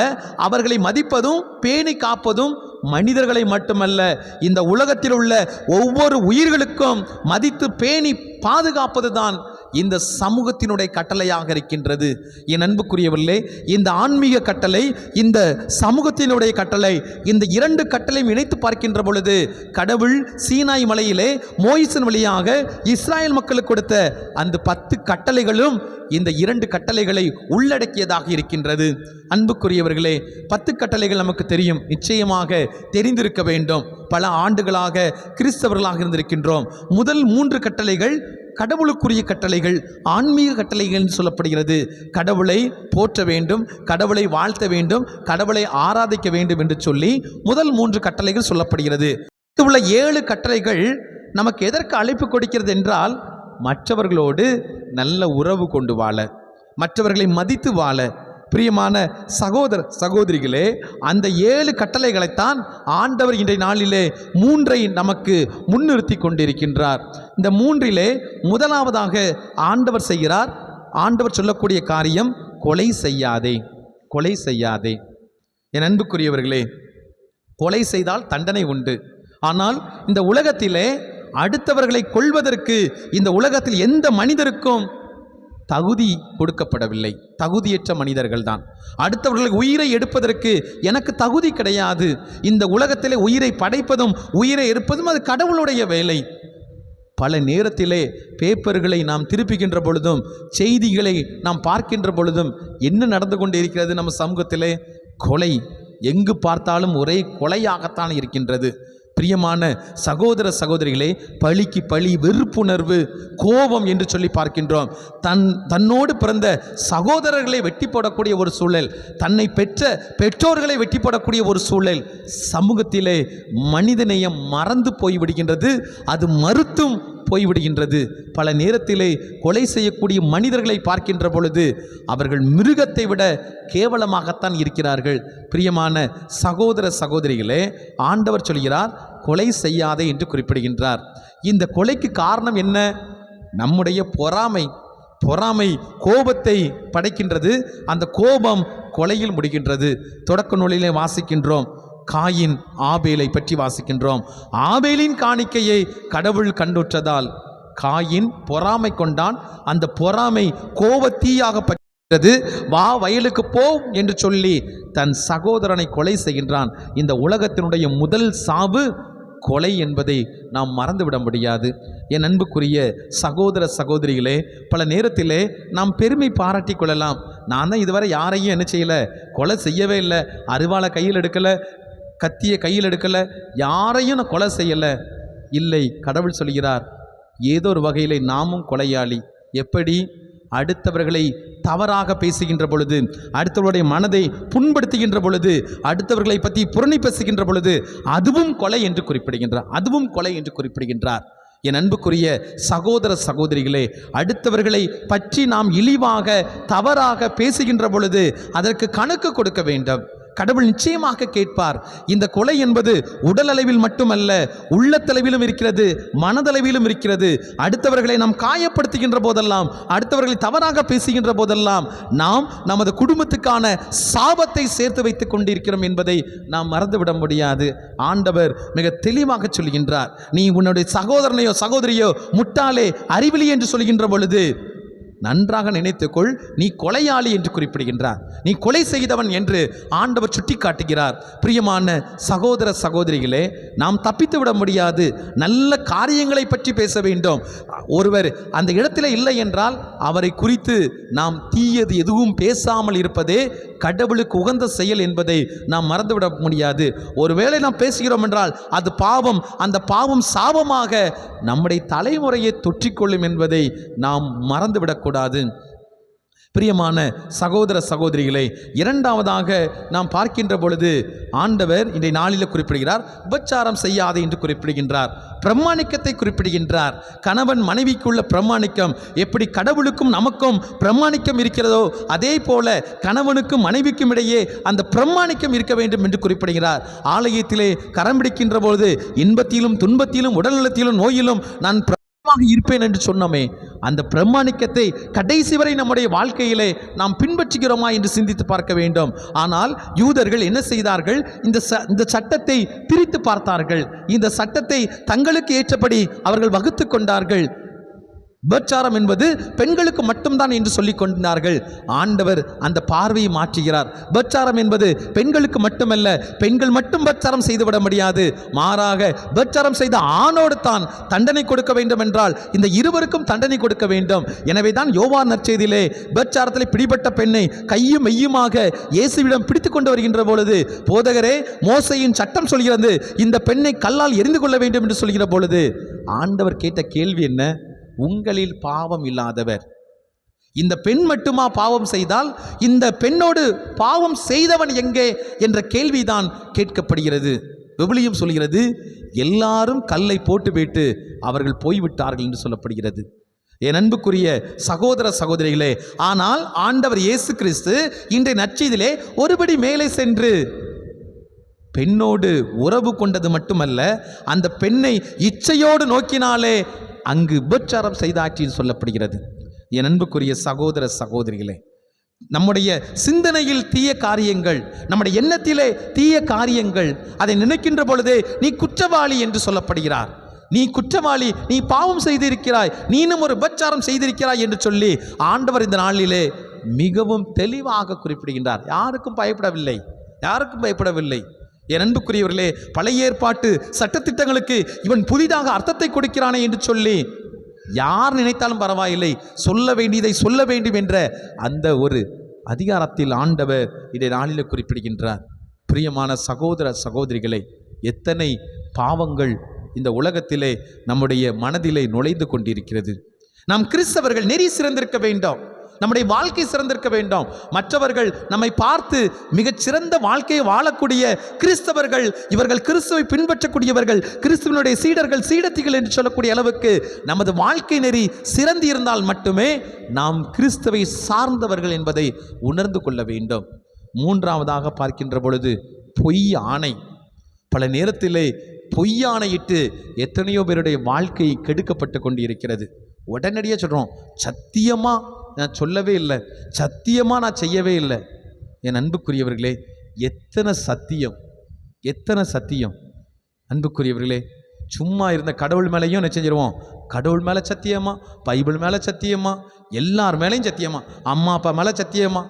Speaker 7: அவர்களை மதிப்பதும் பேணி காப்பதும், மனிதர்களை மட்டுமல்ல இந்த உலகத்தில் உள்ள ஒவ்வொரு உயிர்களுக்கும் மதித்து பேணி பாதுகாப்பது தான் இந்த சமூகத்தினுடைய கட்டளையாக இருக்கின்றது. என் அன்புக்குரியவர்களே, இந்த ஆன்மீக கட்டளை, இந்த சமூகத்தினுடைய கட்டளை, இந்த இரண்டு கட்டளையும் இணைத்து பார்க்கின்ற பொழுது கடவுள் சீனாய் மலையிலே மோயிசின் வழியாக இஸ்ராயல் மக்களுக்கு கொடுத்த அந்த 10 கட்டளைகளும் இந்த இரண்டு கட்டளைகளை உள்ளடக்கியதாக இருக்கின்றது. அன்புக்குரியவர்களே, 10 கட்டளைகள் நமக்கு தெரியும், நிச்சயமாக தெரிந்திருக்க வேண்டும். பல ஆண்டுகளாக கிறிஸ்தவர்களாக இருந்திருக்கின்றோம். முதல் 3 கட்டளைகள் கடவுளுக்குரிய கட்டளைகள், ஆன்மீக கட்டளைகள் என்று சொல்லப்படுகிறது. கடவுளை போற்ற வேண்டும், கடவுளை வாழ்த்த வேண்டும், கடவுளை ஆராதிக்க வேண்டும் என்று சொல்லி முதல் 3 கட்டளைகள் சொல்லப்படுகிறது. உள்ள 7 கட்டளைகள் நமக்கு எதற்கு அழைப்பு கொடுக்கிறது என்றால், மற்றவர்களோடு நல்ல உறவு கொண்டு வாழ, மற்றவர்களை மதித்து வாழ. பிரியமான சகோதர சகோதரிகளே, அந்த 7 கட்டளைகளைத்தான் ஆண்டவர் இன்றைய நாளிலே 3ஐ நமக்கு முன்னிறுத்தி கொண்டிருக்கின்றார். இந்த 3இலே முதலாவதாக ஆண்டவர் செய்கிறார். ஆண்டவர் சொல்லக்கூடிய காரியம், கொலை செய்யாதே, கொலை செய்யாதே. என் அன்புக்குரியவர்களே, கொலை செய்தால் தண்டனை உண்டு. ஆனால் இந்த உலகத்திலே அடுத்தவர்களை கொல்வதற்கு இந்த உலகத்தில் எந்த மனிதருக்கும் தகுதி கொடுக்கப்படவில்லை, தகுதியற்ற மனிதர்கள்தான். அடுத்தவர்களுக்கு உயிரை எடுப்பதற்கு எனக்கு தகுதி கிடையாது. இந்த உலகத்திலே உயிரை படைப்பதும் உயிரை எடுப்பதும் அது கடவுளுடைய வேலை. பல நேரத்திலே பேப்பர்களை நாம் திருப்புகின்ற பொழுதும் செய்திகளை நாம் பார்க்கின்ற பொழுதும் என்ன நடந்து கொண்டு இருக்கிறது நம்ம சமூகத்திலே? கொலை, எங்கு பார்த்தாலும் ஒரே கொலையாகத்தான் இருக்கின்றது. பிரியமான சகோதர சகோதரிகளே, பழிக்கு பழி, வெறுப்புணர்வு, கோபம் என்று சொல்லி பார்க்கின்றோம். தன்னோடு பிறந்த சகோதரர்களை வெட்டி போடக்கூடிய ஒரு சூழல், தன்னை பெற்ற பெற்றோர்களை வெட்டி போடக்கூடிய ஒரு சூழல் சமூகத்திலே மனிதநேயம் மறந்து போய்விடுகின்றது. அது மறுத்தும் போய்விடுகின்றது. பல நேரத்திலே கொலை செய்யக்கூடிய மனிதர்களை பார்க்கின்ற பொழுது அவர்கள் மிருகத்தை விட கேவலமாகத்தான் இருக்கிறார்கள். பிரியமான சகோதர சகோதரிகளே, ஆண்டவர் சொல்கிறார் கொலை செய்யாதே என்று குறிப்பிடுகின்றார். இந்த கொலைக்கு காரணம் என்ன? நம்முடைய பொறாமை கோபத்தை படைக்கின்றது. அந்த கோபம் கொலையில் முடிகின்றது. தொடக்க நூலிலே வாசிக்கின்றோம், காயின் ஆபேலை பற்றி வாசிக்கின்றோம். ஆபேலின் காணிக்கையை கடவுள் கண்டுற்றதால் காயின் பொறாமை கொண்டான். அந்த பொறாமை கோபத்தீயாக பற்றது. வா வயலுக்கு போ என்று சொல்லி தன் சகோதரனை கொலை செய்கின்றான். இந்த உலகத்தினுடைய முதல் சாவு கொலை என்பதை நாம் மறந்துவிட முடியாது. என் அன்புக்குரிய சகோதர சகோதரிகளே, பல நேரத்திலே நாம் பெருமை பாராட்டி கொள்ளலாம். நான் தான் இதுவரை யாரையும் என்ன செய்யலை, கொலை செய்யவே இல்லை, அருவாளை கையில் எடுக்கலை, கத்தியை கையில் எடுக்கலை, யாரையும் நான் கொலை செய்யலை. இல்லை, கடவுள் சொல்கிறார் ஏதோ ஒரு வகையில் நாமும் கொலையாளி. எப்படி? அடுத்தவர்களை தவறாக பேசுகின்ற பொழுது, அடுத்தவருடைய மனதை புண்படுத்துகின்ற பொழுது, அடுத்தவர்களை பற்றி புரணி பேசுகின்ற பொழுது அதுவும் கொலை என்று குறிப்பிடுகின்றார். என் அன்புக்குரிய சகோதர சகோதரிகளே, அடுத்தவர்களை பற்றி நாம் இழிவாக தவறாக பேசுகின்ற பொழுது அதற்கு கணக்கு கொடுக்க வேண்டும். கடவுள் நிச்சயமாக கேட்பார். இந்த கொலை என்பது உடல் அளவில் மட்டுமல்ல, உள்ளத்தளவிலும் இருக்கிறது, மனதளவிலும் இருக்கிறது. அடுத்தவர்களை நாம் காயப்படுத்துகின்ற போதெல்லாம், அடுத்தவர்களை தவறாக பேசுகின்ற போதெல்லாம் நாம் நமது குடும்பத்துக்கான சாபத்தை சேர்த்து வைத்துக் கொண்டிருக்கிறோம் என்பதை நாம் மறந்துவிட முடியாது. ஆண்டவர் மிக தெளிவாக சொல்கின்றார், நீ உன்னுடைய சகோதரனையோ சகோதரியோ முட்டாளே, அறிவிலி என்று சொல்கின்ற பொழுது நன்றாக நினைத்துக்கொள், நீ கொலையாளி என்று குறிப்பிடுகின்றார். நீ கொலை செய்தவன் என்று ஆண்டவர் சுட்டி காட்டுகிறார். பிரியமான சகோதர சகோதரிகளே, நாம் தப்பித்து விட முடியாது. நல்ல காரியங்களை பற்றி பேச வேண்டும். ஒருவர் அந்த இடத்துல இல்லை என்றால் அவரை குறித்து நாம் தீயது எதுவும் பேசாமல் இருப்பதே கடவுளுக்கு உகந்த செயல் என்பதை நாம் மறந்துவிட முடியாது. ஒருவேளை நாம் பேசுகிறோம் என்றால் அது பாவம். அந்த பாவம் சாபமாக நம்முடைய தலைமுறையை தொற்றிக்கொள்ளும் என்பதை நாம் மறந்துவிடக்கூடாது. பிரியமான சகோதர சகோதரிகளே, இரண்டாவதாக நாம் பார்க்கின்ற பொழுது ஆண்டவர் இன்றைய நாளில் குறிப்பிடுகிறார், உபச்சாரம் செய்யாதே என்று குறிப்பிடுகின்றார். பிரமாணிக்கத்தை குறிப்பிடுகின்றார். கணவன் மனைவிக்குள்ள பிரமாணிக்கம் எப்படி கடவுளுக்கும் நமக்கும் பிரமாணிக்கம் இருக்கிறதோ அதே போல கணவனுக்கும் மனைவிக்கும் இடையே அந்த பிரமாணிக்கம் இருக்க வேண்டும் என்று குறிப்பிடுகிறார். ஆலயத்திலே கரம் பிடிக்கின்ற பொழுது இன்பத்திலும் துன்பத்திலும் உடல்நலத்திலும் நோயிலும் நான் இருப்பேன் என்று சொன்னோமே, அந்த பிரமாணிக்கத்தை கடைசி வரை நம்முடைய வாழ்க்கையிலே நாம் பின்பற்றுகிறோமா என்று சிந்தித்து பார்க்க வேண்டும். ஆனால் யூதர்கள் என்ன செய்தார்கள்? இந்த சட்டத்தை பிரித்து பார்த்தார்கள். இந்த சட்டத்தை தங்களுக்கு ஏற்றபடி அவர்கள் வகுத்து கொண்டார்கள். விபச்சாரம் என்பது பெண்களுக்கு மட்டும்தான் என்று சொல்லிக் கொண்டார்கள். ஆண்டவர் அந்த பார்வையை மாற்றுகிறார். விபச்சாரம் என்பது பெண்களுக்கு மட்டுமல்ல, பெண்கள் மட்டும் விபச்சாரம் செய்துவிட முடியாது, மாறாக விபச்சாரம் செய்த ஆணோடு தான் தண்டனை கொடுக்க வேண்டும் என்றால் இந்த இருவருக்கும் தண்டனை கொடுக்க வேண்டும். எனவே தான் யோவான் நற்செய்தியிலே விபச்சாரத்தில் பிடிபட்ட பெண்ணை கையும் மெய்யுமாக இயேசுவிடம் பிடித்து கொண்டு வருகின்ற பொழுது, போதகரே, மோசையின் சட்டம் சொல்கிறது இந்த பெண்ணை கல்லால் எரிந்து கொள்ள வேண்டும் என்று சொல்கிற பொழுது ஆண்டவர் கேட்ட கேள்வி என்ன? உங்களில் பாவம் இல்லாதவர், இந்த பெண் மட்டுமா பாவம் செய்தால் இந்த பெண்ணோடு பாவம் செய்தவன் எங்கே என்ற கேள்விதான் கேட்கப்படுகிறது. விவிலியம் சொல்கிறது எல்லாரும் கல்லை போட்டுவிட்டு அவர்கள் போய்விட்டார்கள் என்று சொல்லப்படுகிறது. என் அன்புக்குரிய சகோதர சகோதரிகளே, ஆனால் ஆண்டவர் இயேசு கிறிஸ்து இன்றைய நற்செய்தியிலே ஒருபடி மேலே சென்று பெண்ணோடு உறவு கொண்டது மட்டுமல்ல, அந்த பெண்ணை இச்சையோடு நோக்கினாலே அங்கு விபச்சாரம் செய்தாட்சி சொல்லப்படுகிறது. என் அன்புக்குரிய சகோதர சகோதரிகளே, நம்முடைய சிந்தனையில் தீய காரியங்கள், நம்முடைய எண்ணத்திலே தீய காரியங்கள், அதை நினைக்கின்ற பொழுதே நீ குற்றவாளி என்று சொல்லப்படுகிறார். நீ குற்றவாளி, நீ பாவம் செய்திருக்கிறாய், நீனும் ஒரு விபச்சாரம் செய்திருக்கிறாய் என்று சொல்லி ஆண்டவர் இந்த நாளிலே மிகவும் தெளிவாக குறிப்பிடுகின்றார். யாருக்கும் பயப்படவில்லை, யாருக்கும் பயப்படவில்லை. என் அன்புக்குரியவர்களே, பழைய ஏற்பாட்டு சட்டத்திட்டங்களுக்கு இவன் புதிதாக அர்த்தத்தை கொடுக்கிறானே என்று சொல்லி யார் நினைத்தாலும் பரவாயில்லை, சொல்ல வேண்டியதை சொல்ல வேண்டும் என்ற அந்த ஒரு அதிகாரத்தில் ஆண்டவர் இதை நாளில் குறிப்பிடுகின்றார். பிரியமான சகோதர சகோதரிகளை, எத்தனை பாவங்கள் இந்த உலகத்திலே நம்முடைய மனதிலே நுழைந்து கொண்டிருக்கிறது. நாம் கிறிஸ்தவர்கள் நெறி சிறந்திருக்க வேண்டும், நம்முடைய வாழ்க்கை சிறந்திருக்க வேண்டும். மற்றவர்கள் நம்மை பார்த்து மிகச்சிறந்த வாழ்க்கையை வாழக்கூடிய கிறிஸ்தவர்கள், இவர்கள் கிறிஸ்துவை பின்பற்றக்கூடியவர்கள், கிறிஸ்துவனுடைய சீடர்கள், சீடத்திகள் என்று சொல்லக்கூடிய அளவுக்கு நமது வாழ்க்கை நெறி சிறந்து இருந்தால் மட்டுமே நாம் கிறிஸ்துவை சார்ந்தவர்கள் என்பதை உணர்ந்து கொள்ள வேண்டும். மூன்றாவதாக பார்க்கின்ற பொழுது பொய் ஆணை. பல நேரத்திலே பொய்யானையிட்டு எத்தனையோ பேருடைய வாழ்க்கை கெடுக்கப்பட்டு கொண்டு இருக்கிறது. உடனடியாக சொல்கிறோம், சத்தியமாக நான் சொல்லவே இல்லை, சத்தியமாக நான் செய்யவே இல்லை. என் அன்புக்குரியவர்களே, எத்தனை சத்தியம், எத்தனை சத்தியம்! அன்புக்குரியவர்களே, சும்மா இருந்த கடவுள் மேலேயும் என்ன செஞ்சிருவோம், கடவுள் மேலே சத்தியமா, பைபிள் மேலே சத்தியமா, எல்லார் மேலேயும் சத்தியமா, அம்மா அப்பா மேலே சத்தியமா.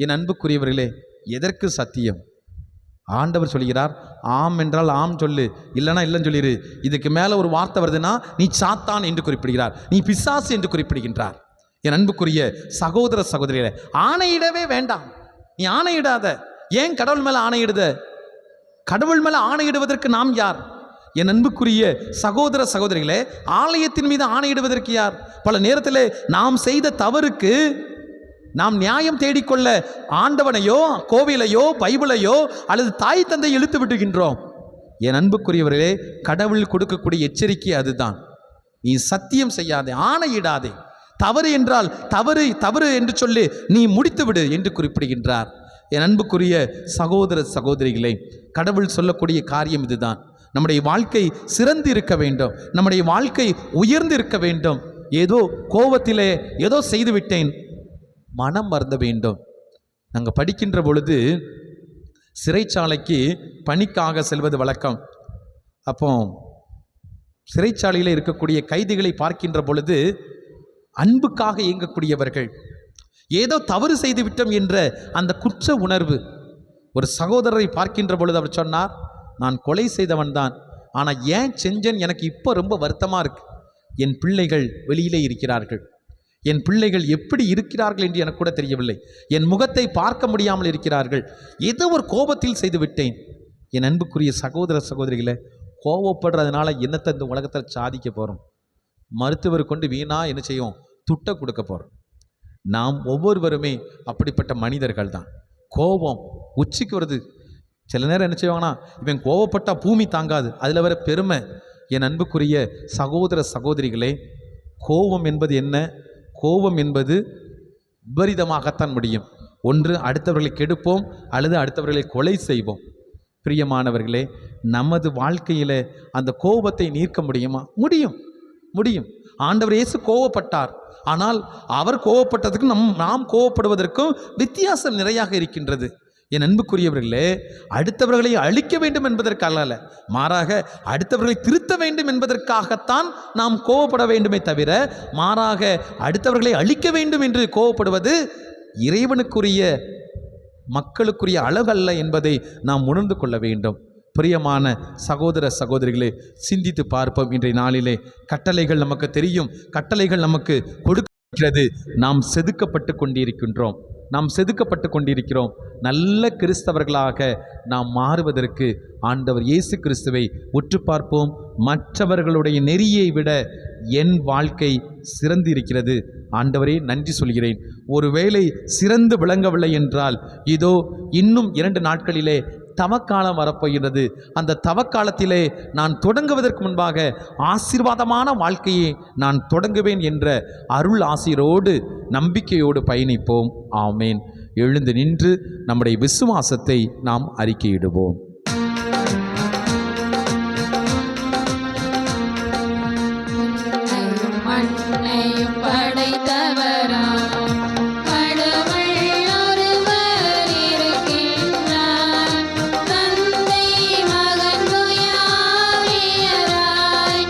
Speaker 7: என் அன்புக்குரியவர்களே, எதற்கு சத்தியம்? ஆண்டவர் சொல்கிறார், ஆம் என்றால் ஆம் சொல்லு, இல்லைனா இல்லைன்னு சொல்லிடு. இதுக்கு மேலே ஒரு வார்த்தை வருதுன்னா நீ சாத்தான் என்று குறிப்பிடுகிறார், நீ பிசாசு என்று குறிப்பிடுகின்றார். என் அன்புக்குரிய சகோதர சகோதரிகளே, ஆணையிடவே வேண்டாம். நீ ஆணையிடாத. ஏன் கடவுள் மேலே ஆணையிடுத? கடவுள் மேலே ஆணையிடுவதற்கு நாம் யார்? என் அன்புக்குரிய சகோதர சகோதரிகளே, ஆலயத்தின் மீது ஆணையிடுவதற்கு யார்? பல நேரத்தில் நாம் செய்த தவறுக்கு நாம் நியாயம் தேடிக்கொள்ள ஆண்டவனையோ, கோவிலையோ, பைபிளையோ அல்லது தாய் தந்தை இழுத்து விட்டுகின்றோம். என் அன்புக்குரியவர்களே, கடவுள் கொடுக்கக்கூடிய எச்சரிக்கை அதுதான். நீ சத்தியம் செய்யாதே, ஆணையிடாதே. தவறு என்றால் தவறு தவறு என்று சொல்லி நீ முடித்து விடு என்று குறிப்பிடுகின்றார். என் அன்புக்குரிய சகோதர சகோதரிகளே, கடவுள் சொல்லக்கூடிய காரியம் இதுதான். நம்முடைய வாழ்க்கை சிறந்து இருக்க வேண்டும், நம்முடைய வாழ்க்கை உயர்ந்து இருக்க வேண்டும். ஏதோ கோபத்திலே ஏதோ செய்து விட்டேன், மனம் வருந்த வேண்டும். நாங்கள் படிக்கின்ற பொழுது சிறைச்சாலைக்கு பணிக்காக செல்வது வழக்கம். அப்போ சிறைச்சாலையில் இருக்கக்கூடிய கைதிகளை பார்க்கின்ற பொழுது அன்புக்காக இயங்கக்கூடியவர்கள், ஏதோ தவறு செய்து விட்டோம் என்ற அந்த குற்ற உணர்வு. ஒரு சகோதரரை பார்க்கின்ற பொழுது அவர் சொன்னார், நான் கொலை செய்தவன் தான், ஆனால் ஏன் செஞ்சேன் எனக்கு இப்போ ரொம்ப வருத்தமாக இருக்கு. என் பிள்ளைகள் வெளியிலே இருக்கிறார்கள், என் பிள்ளைகள் எப்படி இருக்கிறார்கள் என்று எனக்கு கூட தெரியவில்லை, என் முகத்தை பார்க்க முடியாமல் இருக்கிறார்கள், ஏதோ ஒரு கோபத்தில் செய்து விட்டேன். என் அன்புக்குரிய சகோதர சகோதரிகளை, கோபப்படுறதுனால என்னத்தை இந்த உலகத்தில் சாதிக்க போகிறோம்? மருத்துவர் கொண்டு வீணா என்ன செய்யும், துட்டை கொடுக்க போகிறோம். நாம் ஒவ்வொருவருமே அப்படிப்பட்ட மனிதர்கள் தான். கோபம் உச்சிக்கு வருது. சில நேரம் என்ன செய்வாங்கன்னா, இவன் கோபப்பட்டால் பூமி தாங்காது, அதில் வர பெருமை. என் அன்புக்குரிய சகோதர சகோதரிகளே, கோபம் என்பது என்ன? கோபம் என்பது விபரீதமாகத்தான் முடியும். ஒன்று அடுத்தவர்களை கெடுப்போம், அல்லது அடுத்தவர்களை கொலை செய்வோம். பிரியமானவர்களே, நமது வாழ்க்கையில் அந்த கோபத்தை நீக்க முடியுமா? முடியும். ஆண்டவர் இயேசு கோபப்பட்டார். ஆனால் அவர் கோபப்பட்டதுக்கும் நாம் கோபப்படுவதற்கும் வித்தியாசம் நிறையாக இருக்கின்றது. என் அன்புக்குரியவர்களே, அடுத்தவர்களை அழிக்க வேண்டும் என்பதற்காக அல்ல, மாறாக அடுத்தவர்களை திருத்த வேண்டும் என்பதற்காகத்தான் நாம் கோபப்பட வேண்டுமே தவிர, மாறாக அடுத்தவர்களை அழிக்க வேண்டும் என்று கோபப்படுவது இறைவனுக்குரிய மக்களுக்குரிய அழகல்ல என்பதை நாம் உணர்ந்து கொள்ள வேண்டும். பிரியமான சகோதர சகோதரிகளே, சிந்தித்து பார்ப்போம். இன்றைய நாளிலே கட்டளைகள் நமக்கு தெரியும், கட்டளைகள் நமக்கு கொடுக்கிறது. நாம் செதுக்கப்பட்டு கொண்டிருக்கிறோம். நல்ல கிறிஸ்தவர்களாக நாம் மாறுவதற்கு ஆண்டவர் இயேசு கிறிஸ்துவை உற்று பார்ப்போம். மற்றவர்களுடைய நெறியை விட என் வாழ்க்கை சிறந்து இருக்கிறது. ஆண்டவரே, நன்றி சொல்கிறேன். ஒருவேளை சிறந்து விளங்கவில்லை என்றால், இதோ இன்னும் 2 நாட்களிலே தவக்காலம் வரப்போகிறது. அந்த தவக்காலத்திலே நான் தொடங்குவதற்கு முன்பாக ஆசீர்வாதமான வாழ்க்கையை நான் தொடங்குவேன் என்ற அருள் ஆசீரோடு நம்பிக்கையோடு பயணிப்போம். ஆமேன். எழுந்து நின்று நம்முடைய விசுவாசத்தை நாம் அறிக்கையிடுவோம்.
Speaker 3: மண்ணையும் படைத்தவராம் கடவுள் ஒருவர் இருக்கின்றார். தந்தை மகன் தூய ஆவியராய்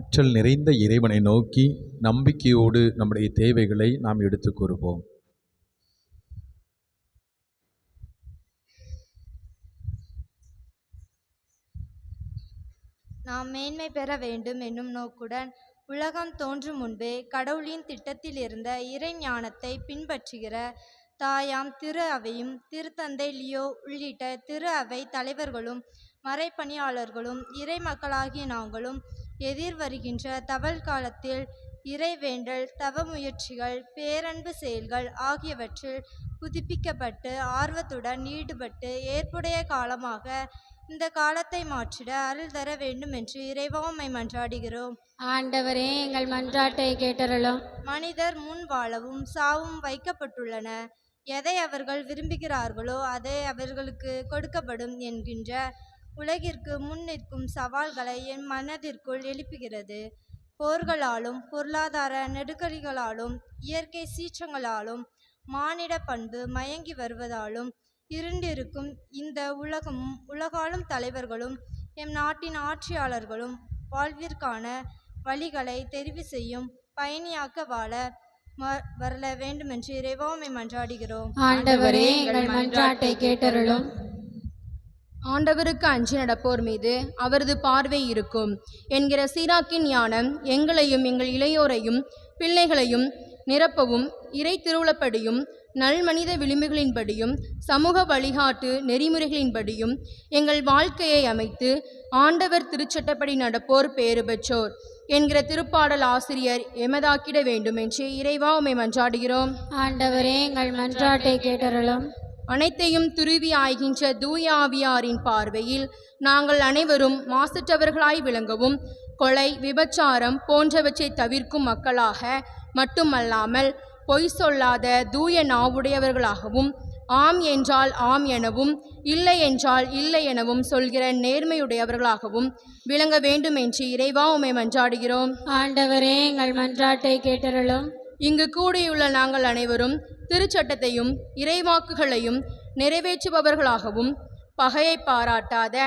Speaker 1: ஆற்றல் நிறைந்த இறைவனை நோக்கி நம்பிக்கையோடு நம்முடைய தேவைகளை நாம் எடுத்து கூறுவோம்.
Speaker 4: நாம் மேன்மை பெற வேண்டும் என்னும் நோக்குடன் உலகம் தோன்றும் முன்பே கடவுளின் திட்டத்தில் இருந்த இறை ஞானத்தை பின்பற்றுகிற தாயாம் திரு அவையும் திருத்தந்தை லியோ உள்ளிட்ட திரு அவை தலைவர்களும் மறைப்பணியாளர்களும் இறை மக்களாகிய நாங்களும் எதிர் வருகின்ற தவல் காலத்தில் இறைவேண்டல் தவ முயற்சிகள் பேரன்பு செயல்கள் ஆகியவற்றில் புதுப்பிக்கப்பட்டு ஆர்வத்துடன் ஈடுபட்டு ஏற்புடைய காலமாக இந்த காலத்தை மாற்றிட அருள் தர வேண்டும் என்று இறைவா உம்மை மன்றாடுகிறோம்.
Speaker 3: ஆண்டவரே எங்கள் மன்றாட்டை கேட்டருளும்.
Speaker 4: மனிதர் முன் வாழவும் சாவும் வைக்கப்பட்டுள்ளன. எதை அவர்கள் விரும்புகிறார்களோ அதை அவர்களுக்கு கொடுக்கப்படும் என்கின்ற உலகிற்கு முன் நிற்கும் சவால்களை என் மனதிற்குள் எழுப்புகிறது. போர்களாலும் பொருளாதார நெருக்கடிகளாலும் இயற்கை சீற்றங்களாலும் மானிட பண்பு மயங்கி வருவதாலும் இருண்டிருக்கும் இந்த உலகமும் உலகாளும் தலைவர்களும் எம் நாட்டின் ஆட்சியாளர்களும் வாழ்விற்கான வழிகளை தெரிவு செய்யும் பயணியாக்க வாழ வரல வேண்டுமென்று இறைவா உம்மை மன்றாடுகிறோம்.
Speaker 3: ஆண்டவரே எங்கள் மன்றாட்டை கேட்டருளும்.
Speaker 6: ஆண்டவருக்கு அஞ்சி நடப்போர் மீது அவரது பார்வை இருக்கும் என்கிற சீராக்கின் ஞானம் எங்களையும் எங்கள் இளையோரையும் பிள்ளைகளையும் நிரப்பவும் இறை திருவுளப்படியும் நல்மனித விளிம்புகளின்படியும் சமூக வழிகாட்டு நெறிமுறைகளின்படியும் எங்கள் வாழ்க்கையை அமைத்து ஆண்டவர் திருச்சட்டப்படி நடப்போர் பேறு பெற்றோர் என்கிற திருப்பாடல் ஆசிரியர் எமதாக்கிட வேண்டும் என்று இறைவா உம்மை மன்றாடுகிறோம்.
Speaker 3: ஆண்டவரே எங்கள் மன்றாட்டை கேட்டருளும்.
Speaker 6: அனைத்தையும் துருவி ஆய்கின்ற தூய ஆவியாரின் பார்வையில் நாங்கள் அனைவரும் மாசற்றவர்களாய் விளங்கவும் கொலை விபச்சாரம் போன்றவற்றை தவிர்க்கும் மக்களாக மட்டுமல்லாமல் பொய் சொல்லாத தூய நாவுடையவர்களாகவும் ஆம் என்றால் ஆம் எனவும் இல்லை என்றால் இல்லை எனவும் சொல்கிற நேர்மையுடையவர்களாகவும் விளங்க வேண்டும் என்று இறைவா உம்மை மன்றாடுகிறோம்.
Speaker 3: ஆண்டவரே எங்கள் மன்றாட்டை கேட்டருளும்.
Speaker 6: இங்கு கூடியுள்ள நாங்கள் அனைவரும் திருச்சட்டத்தையும் இறைவாக்குகளையும் நிறைவேற்றுபவர்களாகவும் பகையை பாராட்டாத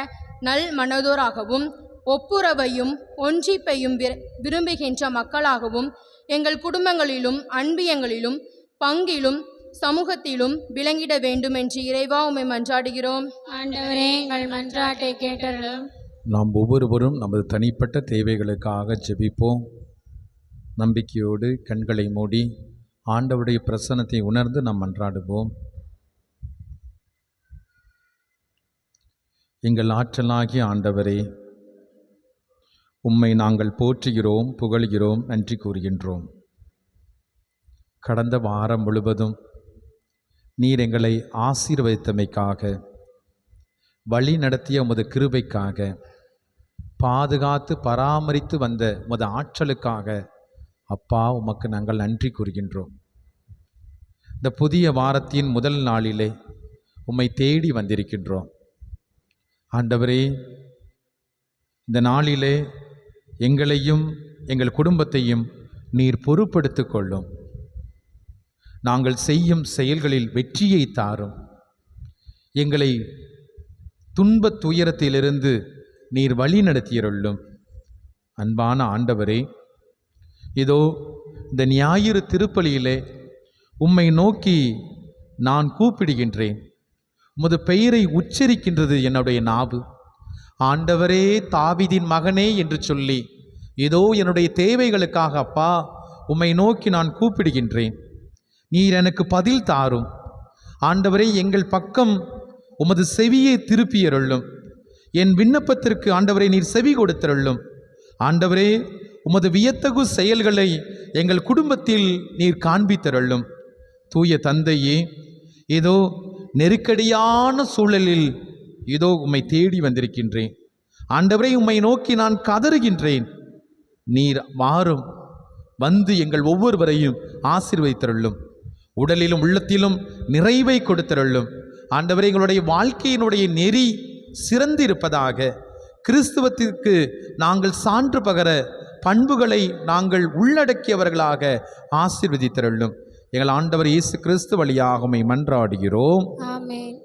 Speaker 6: நல் மனதோராகவும் ஒப்புரவையும் ஒன்றிப்பையும் விரும்புகின்ற மக்களாகவும் எங்கள் குடும்பங்களிலும் அன்பியங்களிலும் பங்கிலும் சமூகத்திலும் விளங்கிட வேண்டும் என்று இறைவா உம்மை மன்றாடுகிறோம்.
Speaker 3: ஆண்டவரே எங்கள் மன்றாட்டை கேட்டருளும்.
Speaker 1: நாம் ஒவ்வொருவரும் நமது தனிப்பட்ட தேவைகளுக்காக ஜெபிப்போம். நம்பிக்கையோடு கண்களை மூடி ஆண்டவருடைய பிரசன்னத்தை உணர்ந்து நாம் மன்றாடுவோம். எங்கள் ஆற்றலாகிய ஆண்டவரே, உம்மை நாங்கள் போற்றுகிறோம், புகழ்கிறோம், நன்றி கூறுகின்றோம். கடந்த வாரம் முழுவதும் நீர் எங்களை ஆசீர்வதித்தமைக்காக, வழி நடத்திய உமது கிருபைக்காக, பாதுகாத்து பராமரித்து வந்த உமது ஆற்றலுக்காக அப்பா உமக்கு நாங்கள் நன்றி கூறுகின்றோம். இந்த புதிய வாரத்தின் முதல் நாளிலே உம்மை தேடி வந்திருக்கின்றோம். ஆண்டவரே, இந்த நாளிலே எங்களையும் எங்கள் குடும்பத்தையும் நீர் பொறுப்படுத்திக் கொள்ளும். நாங்கள் செய்யும் செயல்களில் வெற்றியை தாரும். எங்களை துன்பத் துயரத்திலிருந்து நீர் வழி நடத்தியருளும். அன்பான ஆண்டவரே, இதோ இந்த ஞாயிறு திருப்பலியிலே உம்மை நோக்கி நான் கூப்பிடுகின்றேன். உமது பெயரை உச்சரிக்கின்றது என்னுடைய நாவு. ஆண்டவரே, தாவீதின் மகனே என்று சொல்லி இதோ என்னுடைய தேவைகளுக்காக அப்பா உம்மை நோக்கி நான் கூப்பிடுகின்றேன். நீர் எனக்கு பதில் தாரும். ஆண்டவரே, எங்கள் பக்கம் உமது செவியை திருப்பியருளும். என் விண்ணப்பத்திற்கு ஆண்டவரே நீர் செவி கொடுத்தருளும். ஆண்டவரே, உமது வியத்தகு செயல்களை எங்கள் குடும்பத்தில் நீர் காண்பித்தருளும். தூய தந்தையே, இதோ நெருக்கடியான சூழலில் இதோ உம்மை தேடி வந்திருக்கின்றேன். ஆண்டவரே, உம்மை நோக்கி நான் கதறுகின்றேன். நீர் வாரும், வந்து எங்கள் ஒவ்வொருவரையும் ஆசீர்வதித்தருளும். உடலிலும் உள்ளத்திலும் நிறைவை கொடுத்தருளும். ஆண்டவரே, எங்களுடைய வாழ்க்கையினுடைய நெறி சிறந்திருப்பதாக, கிறிஸ்துவத்திற்கு நாங்கள் சான்று பகர பண்புகளை நாங்கள் உள்ளடக்கியவர்களாக ஆசீர்வதித்தருளும். எங்கள் ஆண்டவர் இயேசு கிறிஸ்து வழியாக உம்மை மன்றாடுகிறோம்.
Speaker 3: ஆமென்.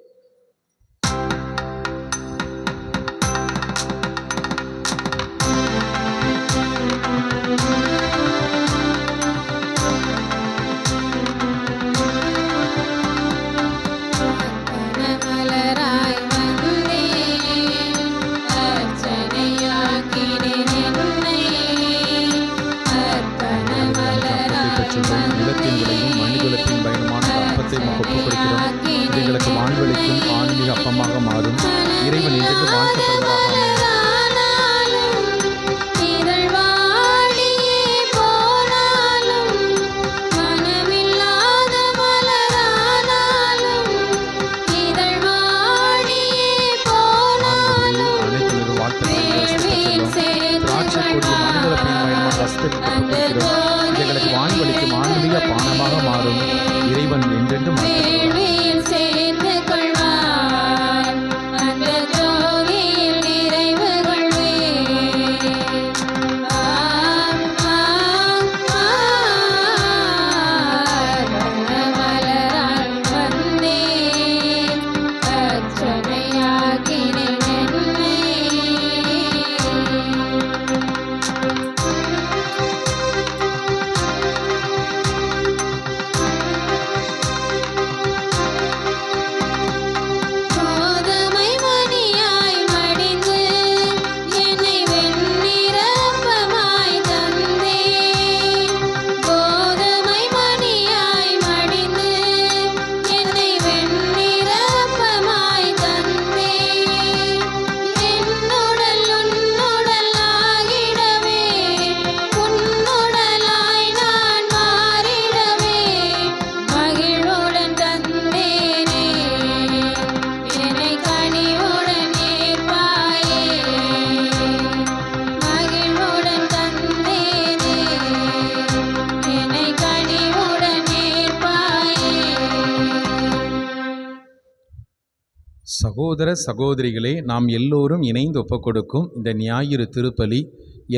Speaker 1: வாழ்வளிக்கும் ஆன்மீக அப்பமாக மாறும் இறைவன் என்றென்று வாழ்க்கப்படுவதாக எங்களுக்கு வாழ்வளிக்கும் ஆன்மீக பானமாக மாறும் இறைவன் என்றென்றும் சகோதர சகோதரிகளே, நாம் எல்லோரும் இணைந்து ஒப்புக்கொடுக்கும் இந்த ஞாயிறு திருப்பலி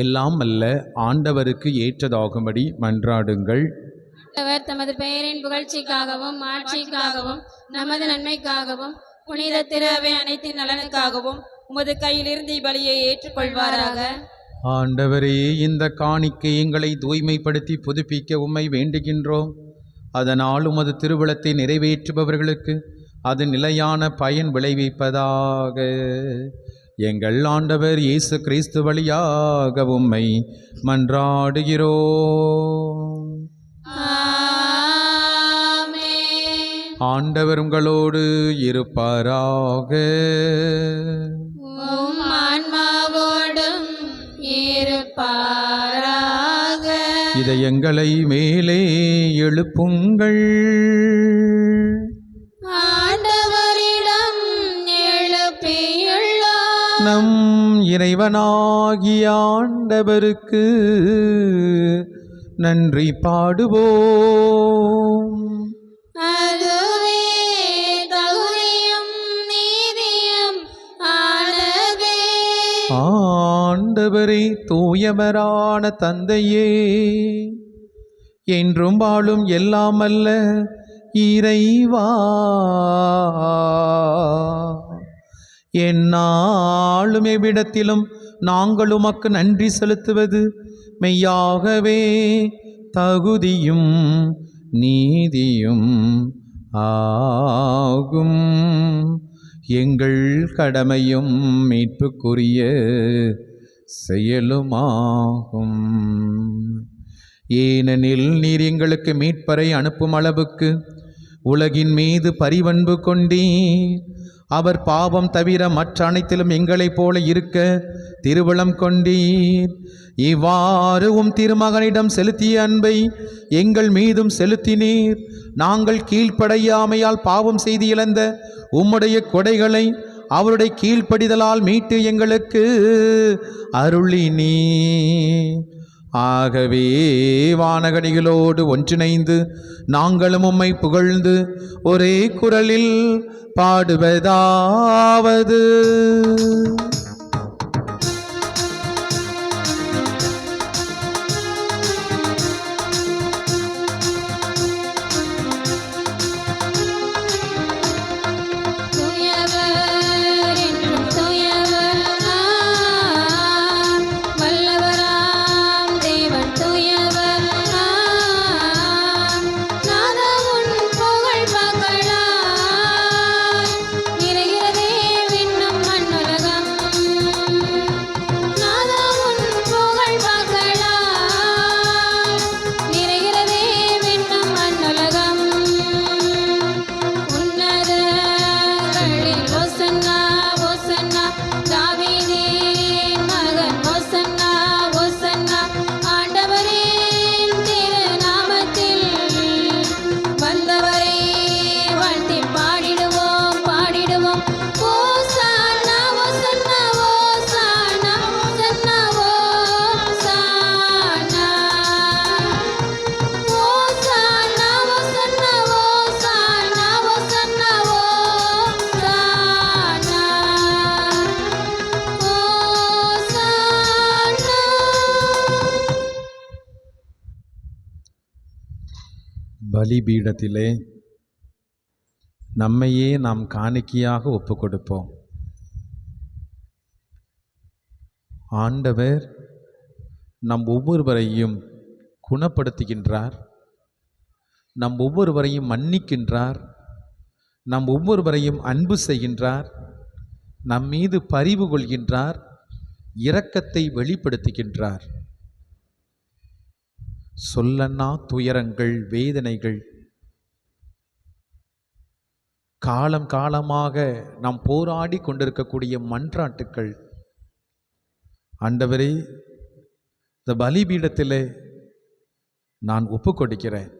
Speaker 1: எல்லாம் அல்ல ஆண்டவருக்கு ஏற்றதாகும்படி மன்றாடுங்கள்.
Speaker 3: அவர் தமது பெயரின் புகழ்ச்சிக்காகவும் ஆட்சிக்காகவும் நமது நன்மைக்காகவும் புனித திரு அனைத்தின் நலனுக்காகவும் உமது கையிலிருந்து பலியை ஏற்றுக்கொள்வாராக.
Speaker 1: ஆண்டவரே, இந்த காணிக்கை எங்களை தூய்மைப்படுத்தி புதுப்பிக்க உம்மை வேண்டுகின்றோம். அதனால் உமது திருவுளத்தை நிறைவேற்றுபவர்களுக்கு அது நிலையான பயன் விளைவிப்பதாக. எங்கள் ஆண்டவர் இயேசு கிறிஸ்து வழியாக உம்மை மன்றாடுகிறோம். ஆண்டவர் உங்களோடு இருப்பாராக.
Speaker 3: உம் ஆன்மாவோடும் இருப்பாராக.
Speaker 1: இதயங்களை மேலே எழுப்புங்கள்.
Speaker 3: ஆண்டவரிடம் எழுப்பியுள்ளோம்.
Speaker 1: நம் இறைவனாகிய ஆண்டவருக்கு நன்றி பாடுவோம்.
Speaker 3: அதுவே தகுதியும் நீதியும் ஆனதே.
Speaker 1: ஆண்டவரே, தூயவரான தந்தையே, என்றும் வாழும் எல்லாம் அல்ல இறைவா, எந்நாளும் எவ்விடத்திலும் நாங்கள் உமக்கு நன்றி செலுத்துவது மெய்யாகவே தகுதியும் நீதியும் ஆகும். எங்கள் கடமையும் மீட்புக்குரிய செயலுமாகும். ஏனெனில் நீர் எங்களுக்கு மீட்பரை அனுப்பும் அளவுக்கு உலகின் மீது பரிவன்பு கொண்டீர். அவர் பாவம் தவிர மற்ற அனைத்திலும் எங்களைப் போல இருக்க திருவுளம் கொண்டீர். இவ்வாறு திருமகனிடம் செலுத்திய அன்பை எங்கள் மீதும் செலுத்தினீர். நாங்கள் கீழ்ப்படையாமையால் பாவம் செய்து இழந்த உம்முடைய கொடைகளை அவருடைய கீழ்ப்படிதலால் மீட்டு எங்களுக்கு அருளினீர். ஆகவே வானகடிகளோடு ஒன்றிணைந்து நாங்களும் உம்மை புகழ்ந்து ஒரே குரலில் பாடுவதாவது: பலிபீடத்திலே நம்மையே நாம் காணிக்கையாக ஒப்பு கொடுப்போம். ஆண்டவர் நம் ஒவ்வொருவரையும் குணப்படுத்துகின்றார், நம் ஒவ்வொருவரையும் மன்னிக்கின்றார், நம் ஒவ்வொருவரையும் அன்பு செய்கின்றார், நம் மீது பரிவு கொள்கின்றார், இரக்கத்தை வெளிப்படுத்துகின்றார். சொல்லன்னா துயரங்கள், வேதனைகள், காலம் காலமாக நாம் போராடி கொண்டிருக்கக்கூடிய மன்றாட்டுக்கள், ஆண்டவரே இந்த பலிபீடத்திலே நான் ஒப்பு கொடுக்கிறேன்.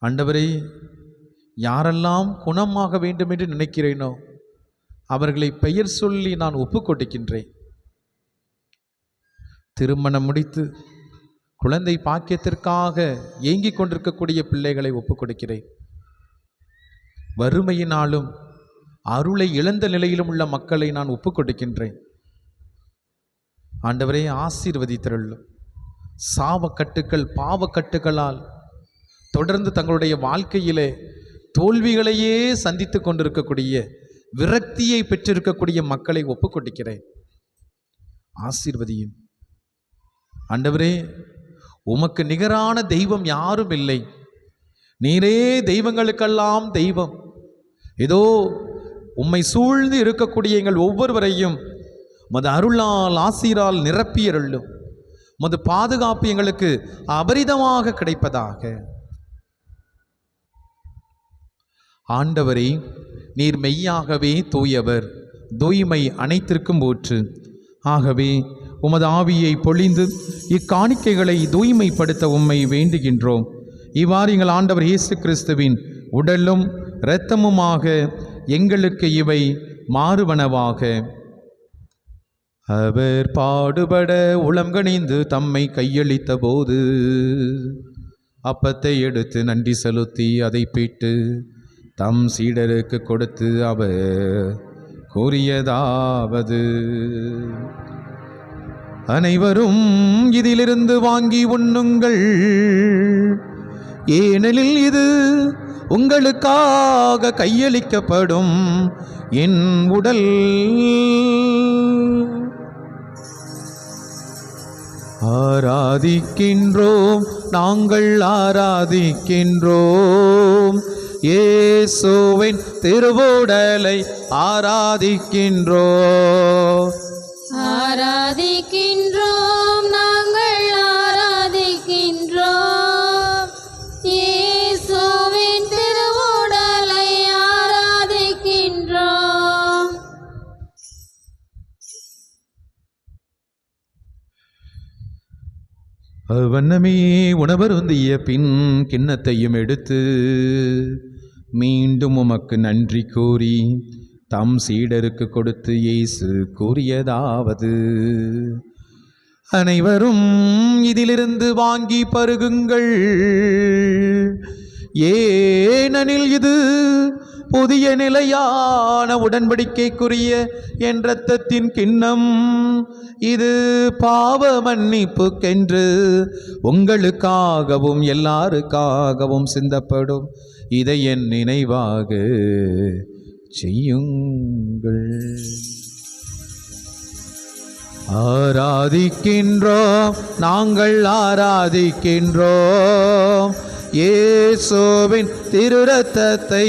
Speaker 1: ஆண்டவரே, யாரெல்லாம் குணமாக வேண்டும் என்று நினைக்கிறேனோ அவர்களை பெயர் சொல்லி நான் ஒப்பு கொடுக்கின்றேன். திருமணம் முடித்து குழந்தை பாக்கியத்திற்காக ஏங்கிக் கொண்டிருக்கக்கூடிய பிள்ளைகளை ஒப்பு கொடுக்கிறேன். வறுமையினாலும் அருளை இழந்த நிலையிலும் உள்ள மக்களை நான் ஒப்பு கொடுக்கின்றேன். ஆண்டவரே, ஆசீர்வதித்தருளும். சாவக்கட்டுக்கள், பாவக்கட்டுகளால் தொடர்ந்து தங்களுடைய வாழ்க்கையிலே தோல்விகளையே சந்தித்து கொண்டிருக்கக்கூடிய, விரக்தியை பெற்றிருக்கக்கூடிய மக்களை ஒப்பு கொடுக்கிறேன். ஆசீர்வதியும். ஆண்டவரே, உமக்கு நிகரான தெய்வம் யாரும் இல்லை. நீரே தெய்வங்களுக்கெல்லாம் தெய்வம். ஏதோ உம்மை சூழ்ந்து இருக்கக்கூடிய எங்கள் ஒவ்வொருவரையும் மது அருளால், ஆசீரால் நிரப்பியருளும். மது பாதுகாப்பு எங்களுக்கு அபரிதமாக கிடைப்பதாக. ஆண்டவரே, நீர் மெய்யாகவே தூயவர், தூய்மை அனைத்திற்கும் ஊற்று. ஆகவே உமது ஆவியை பொழிந்து இக்காணிக்கைகளை தூய்மைப்படுத்த உம்மை வேண்டுகின்றோம். இவ்வாறு எங்கள் ஆண்டவர் இயேசு கிறிஸ்துவின் உடலும் இரத்தமுமாக எங்களுக்கு இவை மாறுவனவாக. அவர் பாடுபட உளம்கணிந்து தம்மை கையளித்த போது அப்பத்தை எடுத்து நன்றி செலுத்தி அதை பிட்டு தம் சீடருக்கு கொடுத்து அவர் கூறியதாவது: அனைவரும் இதிலிருந்து வாங்கி உண்ணுங்கள், ஏனெனில் இது உங்களுக்காக கையளிக்கப்படும் என் உடல். ஆராதிக்கின்றோம், நாங்கள் ஆராதிக்கின்றோம், இயேசுவின் திருவுடலை ஆராதிக்கின்றோம்.
Speaker 3: ஆராதிக்கின்றோம், நாங்கள் ஆராதிக்கின்றோம், இயேசுவின் திருவுடலை ஆராதிக்கின்றோம்.
Speaker 1: அவ்வண்ணமே உணவருந்திய பின் கிண்ணத்தையும் எடுத்து மீண்டும் உமக்கு நன்றி கூறி தம் சீடருக்கு கொடுத்து இயேசு கூறியதாவது: அனைவரும் இதிலிருந்து வாங்கி பருகுங்கள், ஏனெனில் இது புதிய நிலையான உடன்படிக்கைக்குரிய என் இரத்தத்தின் கிண்ணம். இது பாவ மன்னிப்புக்கென்று உங்களுக்காகவும் எல்லாருக்காகவும் சிந்தப்படும். இதை என் நினைவாக செய்யுங்கள். ஆராதிக்கின்றோம், நாங்கள் ஆராதிக்கின்றோம், இயேசுவின் திருரத்தத்தை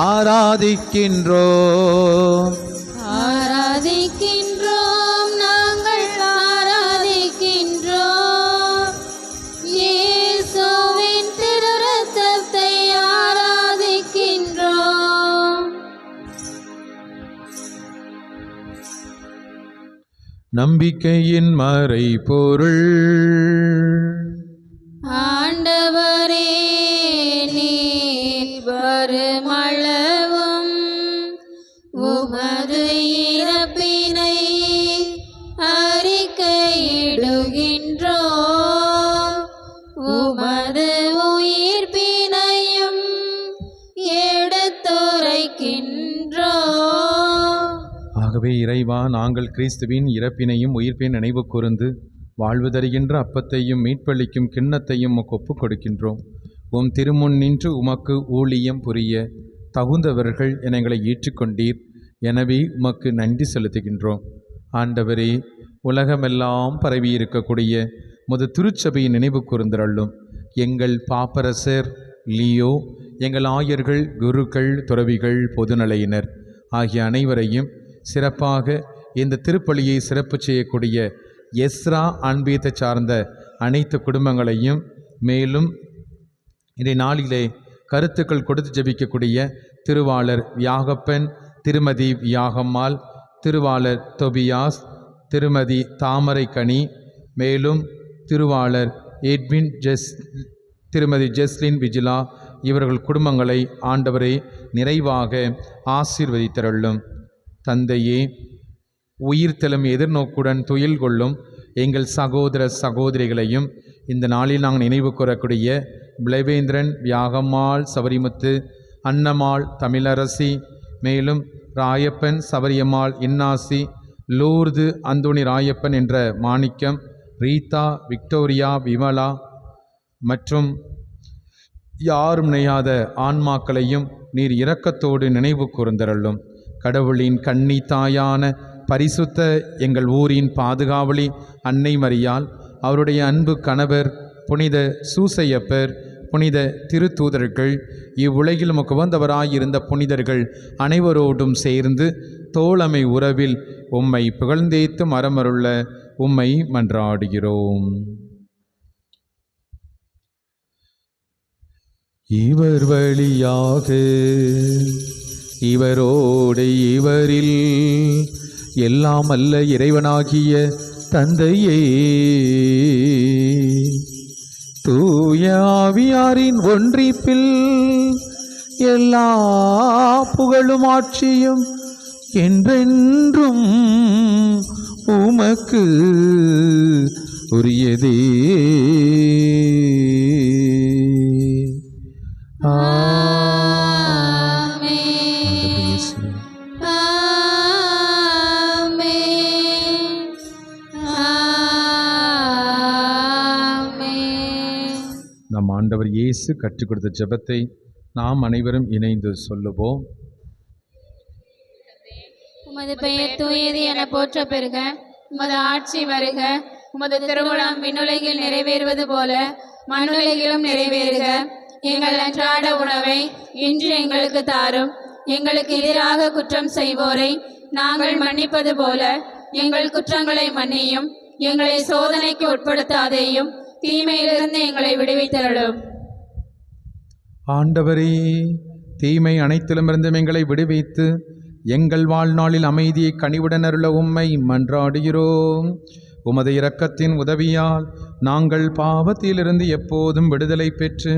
Speaker 1: ஆராதிக்கின்றோம்.
Speaker 3: ஆராதிக்கின்றோம், நாங்கள் ஆராதிக்கின்றோம், இயேசுவின் திருரத்தத்தை ஆராதிக்கின்றோம்.
Speaker 1: நம்பிக்கையின் மறைபொருள்.
Speaker 3: ஆண்டவரே, நீர் வருமளவும் உமது இறப்பினை அறிக்கையிடுகின்றோம், உமது உயிர்ப்பினையும் எடுத்துரைக்கின்றோம்.
Speaker 1: ஆகவே இறைவா, நாங்கள் கிறிஸ்துவின் இறப்பினையும் உயிர்ப்பின் நினைவு கூர்ந்து வாழ்வு தருகின்ற அப்பத்தையும் மீட்பளிக்கும் கிண்ணத்தையும் உமக்கு ஒப்புக் கொடுக்கின்றோம். உம் திருமுன் நின்று உமக்கு ஊழியம் புரிய தகுந்தவர்கள் என எங்களை ஏற்றுக்கொண்டீர். எனவே உமக்கு நன்றி செலுத்துகின்றோம். ஆண்டவரே, உலகமெல்லாம் பரவி இருக்கக்கூடிய முது திருச்சபையை நினைவு கூர்ந்தருளும். எங்கள் பாப்பரசர் லியோ, எங்கள் ஆயர்கள், குருக்கள், துறவிகள், பொதுநிலையினர் ஆகிய அனைவரையும், சிறப்பாக இந்த திருப்பலியை சிறப்பு செய்யக்கூடிய எஸ்ரா அன்பீத்தை சார்ந்த அனைத்து குடும்பங்களையும், மேலும் இன்றைய நாளிலே கருத்துக்கள் கொடுத்து ஜெபிக்கக்கூடிய திருவாளர் வியாகப்பன், திருமதி வியாகம்மாள், திருவாளர் தொபியாஸ், திருமதி தாமரைக்கனி, மேலும் திருவாளர் எட்வின் திருமதி ஜெஸ்லின் விஜிலா இவர்கள் குடும்பங்களை ஆண்டவரை நிறைவாக ஆசீர்வதித்தருளும். தந்தையே, உயிர்த்தெழும் எதிர்நோக்குடன் துயில் கொள்ளும் எங்கள் சகோதர சகோதரிகளையும் இந்த நாளில் நாங்கள் நினைவு கூறக்கூடிய பிளவேந்திரன், வியாகம்மாள், சபரிமுத்து, அன்னம்மாள், தமிழரசி, மேலும் ராயப்பன், சபரியம்மாள், இன்னாசி, லூர்து, அந்தோணி ராயப்பன் என்ற மாணிக்கம், ரீதா, விக்டோரியா, விமலா மற்றும் யாரும் நினையாத ஆன்மாக்களையும் நீர் இரக்கத்தோடு நினைவு கூர்ந்தருளும். கடவுளின் கன்னி தாயான பரிசுத்த எங்கள் ஊரின் பாதுகாவலி அன்னை மரியாள், அவருடைய அன்பு கணவர் புனித சூசையப்பர், புனித திருத்தூதர்கள், இவ்வுலகில் உமக்கு வந்தவராயிருந்த புனிதர்கள் அனைவரோடும் சேர்ந்து தோழமை உறவில் உம்மை புகழ்ந்தேத்து மரமருள உம்மை மன்றாடுகிறோம். இவர் வழியாக, இவரோடு, இவரில் எல்லாம் அல்ல இறைவனாகிய தந்தையே, தூய ஆவியாரின் ஒன்றிப்பில் எல்லா புகழும் ஆட்சியும் என்றென்றும் உமக்கு உரியதே. நம் ஆண்டவர் இயேசு கற்றுக் கொடுத்த ஜெபத்தை நாம் அனைவரும் இணைந்து சொல்லுவோம்.
Speaker 3: உமது பெயர் தூயது என போற்ற பெறுக, உமது ஆட்சி வருக, உமது திருவுளம் விண்ணுலகில் நிறைவேறுவது போல மண்ணுலகிலும் நிறைவேறுக. எங்கள் அன்றாட உணவை இன்று எங்களுக்கு தாரும். எங்களுக்கு எதிராக குற்றம் செய்வோரை நாங்கள் மன்னிப்பது போல எங்கள் குற்றங்களை மன்னியும். எங்களை சோதனைக்கு உட்படுத்தாதேயும், தீமையிலிருந்து எங்களை விடுவித்தருளும்.
Speaker 1: ஆண்டவரே, தீமை அனைத்திலுமிருந்தும் எங்களை விடுவித்து எங்கள் வாழ்நாளில் அமைதியை கனிவுடன் அருள உம்மை மன்றாடுகிறோம். உமது இரக்கத்தின் உதவியால் நாங்கள் பாவத்திலிருந்து எப்போதும் விடுதலை பெற்று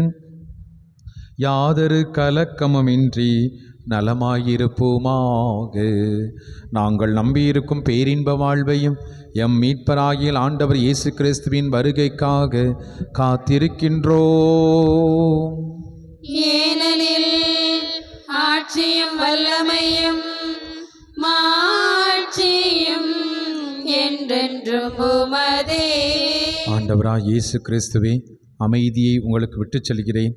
Speaker 1: யாதொரு கலக்கமுமின்றி நலமாயிருப்போமாக. நாங்கள் நம்பியிருக்கும் பேரின்ப வாழ்வையும் எம் மீட்பராகிய ஆண்டவர் இயேசு கிறிஸ்துவின் வருகைக்காக காத்திருக்கின்றோம்.
Speaker 3: ஏனெனில் ஆட்சியும் வல்லமையும் மாட்சியும் என்றென்றும் உமதே.
Speaker 1: ஆண்டவராய் இயேசு கிறிஸ்துவே, அமைதியை உங்களுக்கு விட்டுச் செல்கிறேன்,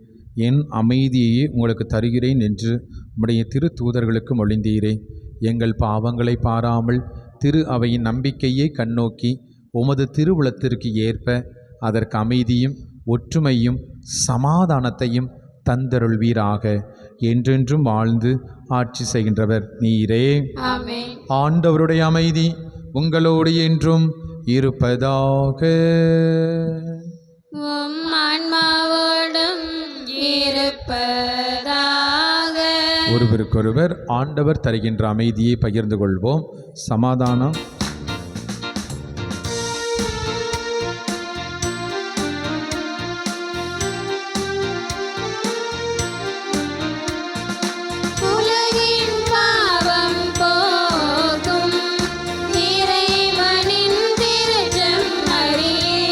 Speaker 1: என் அமைதியை உங்களுக்கு தருகிறேன் என்று உம்முடைய திரு தூதர்களுக்கு மொழிந்தீரே. எங்கள் பாவங்களை பாராமல் திரு அவையின் நம்பிக்கையை கண்ணோக்கி உமது திருவுளத்திற்கு ஏற்ப அதற்கு அமைதியும் ஒற்றுமையும் சமாதானத்தையும் தந்தருள்வீராக. என்றென்றும் வாழ்ந்து ஆட்சி செய்கின்றவர் நீரே.
Speaker 3: ஆமென்.
Speaker 1: ஆண்டவருடைய அமைதி உங்களோடு என்றும் இருப்பதாக.
Speaker 3: உம் ஆன்மாவோடும் இருப்பதாக.
Speaker 1: ஒருவருக்கொருவர் ஆண்டவர் தருகின்ற அமைதியை பகிர்ந்து கொள்வோம். சமாதானம்.
Speaker 3: உலகின் பாவம் போக்கும் இறைவனின் திருச்செம்மறியே,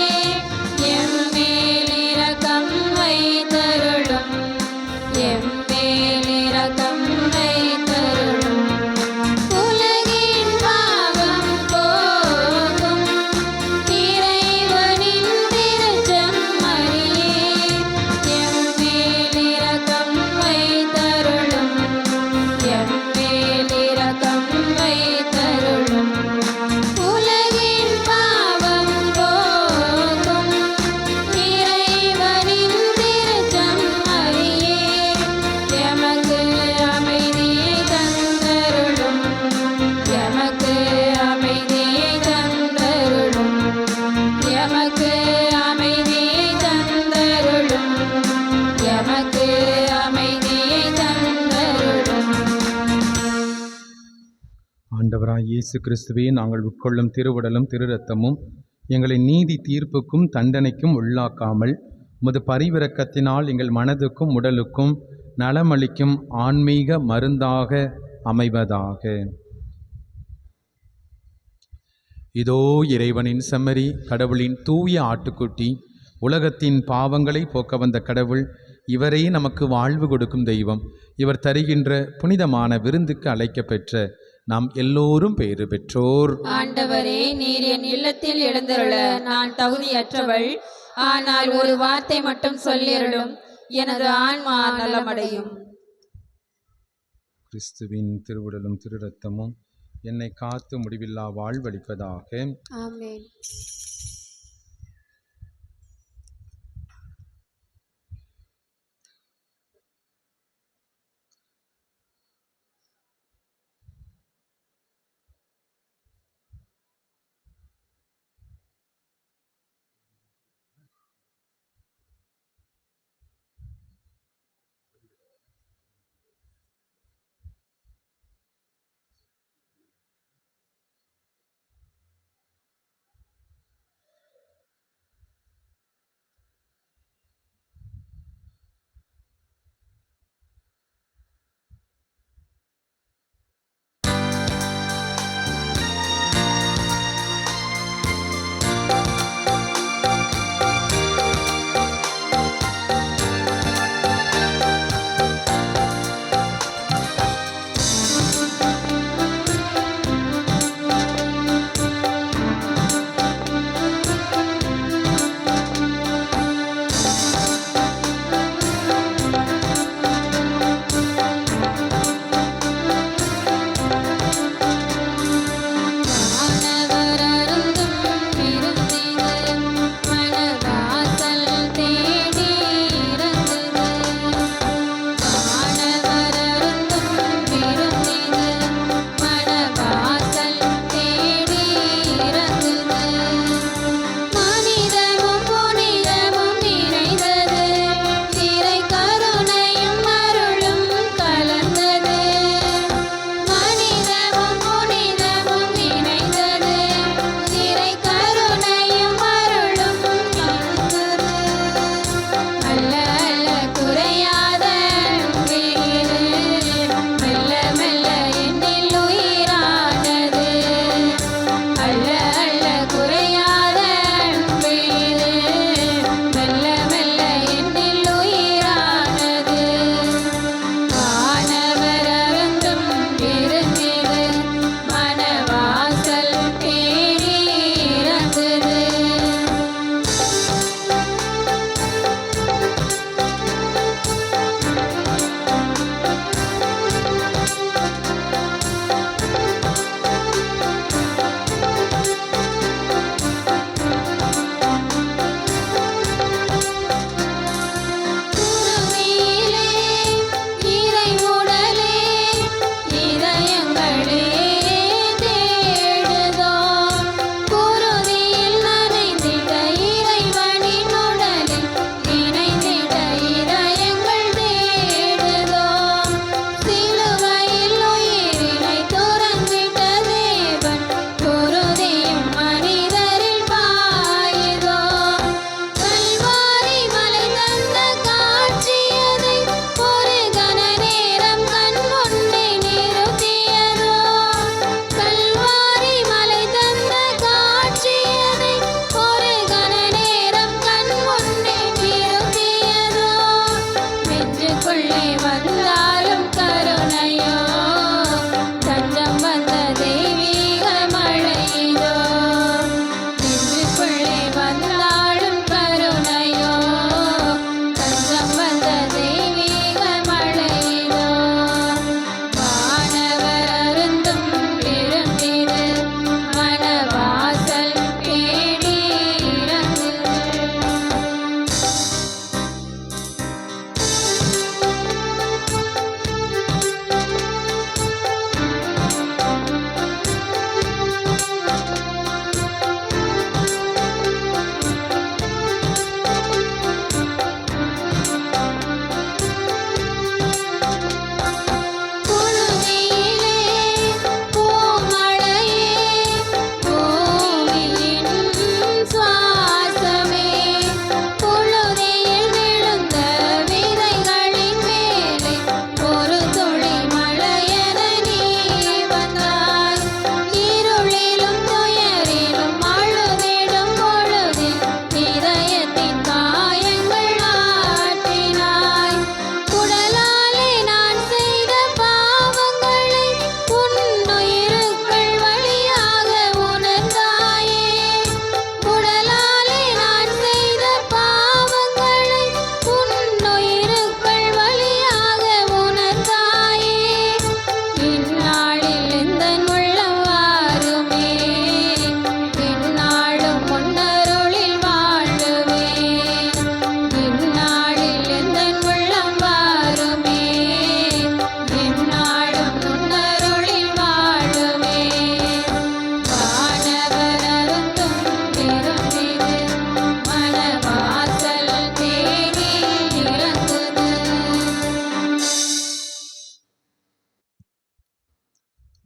Speaker 3: எம்மேல் இரக்கம் வைத்தருளும், எம்மேல் இரக்கம் வைத்தருளும். உலகின் பாவம்
Speaker 1: ஆண்டவராய் இயேசு கிறிஸ்துவே, நாங்கள் உட்கொள்ளும் திருவுடலும் திரு இரத்தமும் எங்களை நீதி தீர்ப்புக்கும் தண்டனைக்கும் உள்ளாக்காமல் உமது பரிவிரக்கத்தினால் எங்கள் மனதுக்கும் உடலுக்கும் நலமளிக்கும் ஆன்மீக மருந்தாக அமைவதாக. இதோ இறைவனின் செம்மறி, கடவுளின் தூய ஆட்டுக்குட்டி, உலகத்தின் பாவங்களை போக்க வந்த கடவுள், இவரே நமக்கு வாழ்வு கொடுக்கும் தெய்வம். இவர் தருகின்ற புனிதமான விருந்துக்கு அழைக்கப்பெற்ற நாம் எல்லோரும் பேறு பெற்றோர்.
Speaker 3: ஆண்டவரே, நீர் என் இல்லத்தில் எழுந்தருள நான் தகுதியற்றவள். ஆனால் ஒரு வார்த்தை மட்டும் சொல்லியருளும், எனது ஆன்மா நலமடையும்.
Speaker 1: கிறிஸ்துவின் திருவுடலும் திரு இரத்தமும் என்னை காத்து முடிவில்லா வாழ்வளிப்பதாக.
Speaker 3: ஆமென்.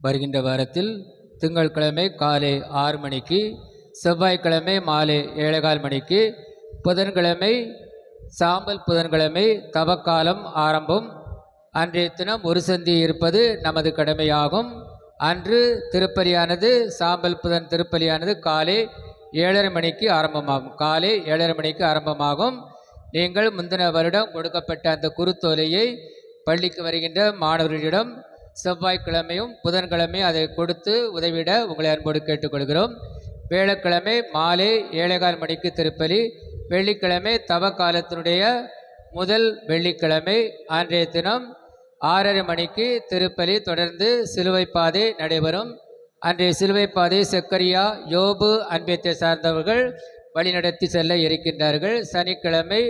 Speaker 8: வருகின்ற வாரத்தில் திங்கட்கிழமை காலை 6 மணிக்கு, செவ்வாய்க்கிழமை மாலை 7:15 மணிக்கு, புதன்கிழமை சாம்பல் புதன்கிழமை தவக்காலம் ஆரம்பம். அன்றைய தினம் ஒரு சந்தி இருப்பது நமது கடமையாகும். அன்று திருப்பலியானது சாம்பல் புதன் திருப்பலியானது காலை 7:30 மணிக்கு ஆரம்பமாகும். காலை 7:30 மணிக்கு ஆரம்பமாகும். நீங்கள் முந்தின வருடம் கொடுக்கப்பட்ட அந்த குருத்தோலையை பள்ளிக்கு வருகின்ற மாணவர்களிடம் செவ்வாய்க்கிழமையும் புதன்கிழமையும் அதை கொடுத்து உதவிட உங்களை அன்போடு கேட்டுக்கொள்கிறோம். வேளக்கிழமை மாலை 7:15 மணிக்கு திருப்பலி. வெள்ளிக்கிழமை தவக்காலத்தினுடைய முதல் வெள்ளிக்கிழமை. அன்றைய தினம் 6:30 மணிக்கு திருப்பலி. தொடர்ந்து சிலுவை பாதை நடைபெறும். அன்றைய சிலுவை பாதை செக்கரியா, யோபு, அன்பியத்தை சார்ந்தவர்கள் வழிநடத்தி செல்ல இருக்கின்றார்கள். சனிக்கிழமை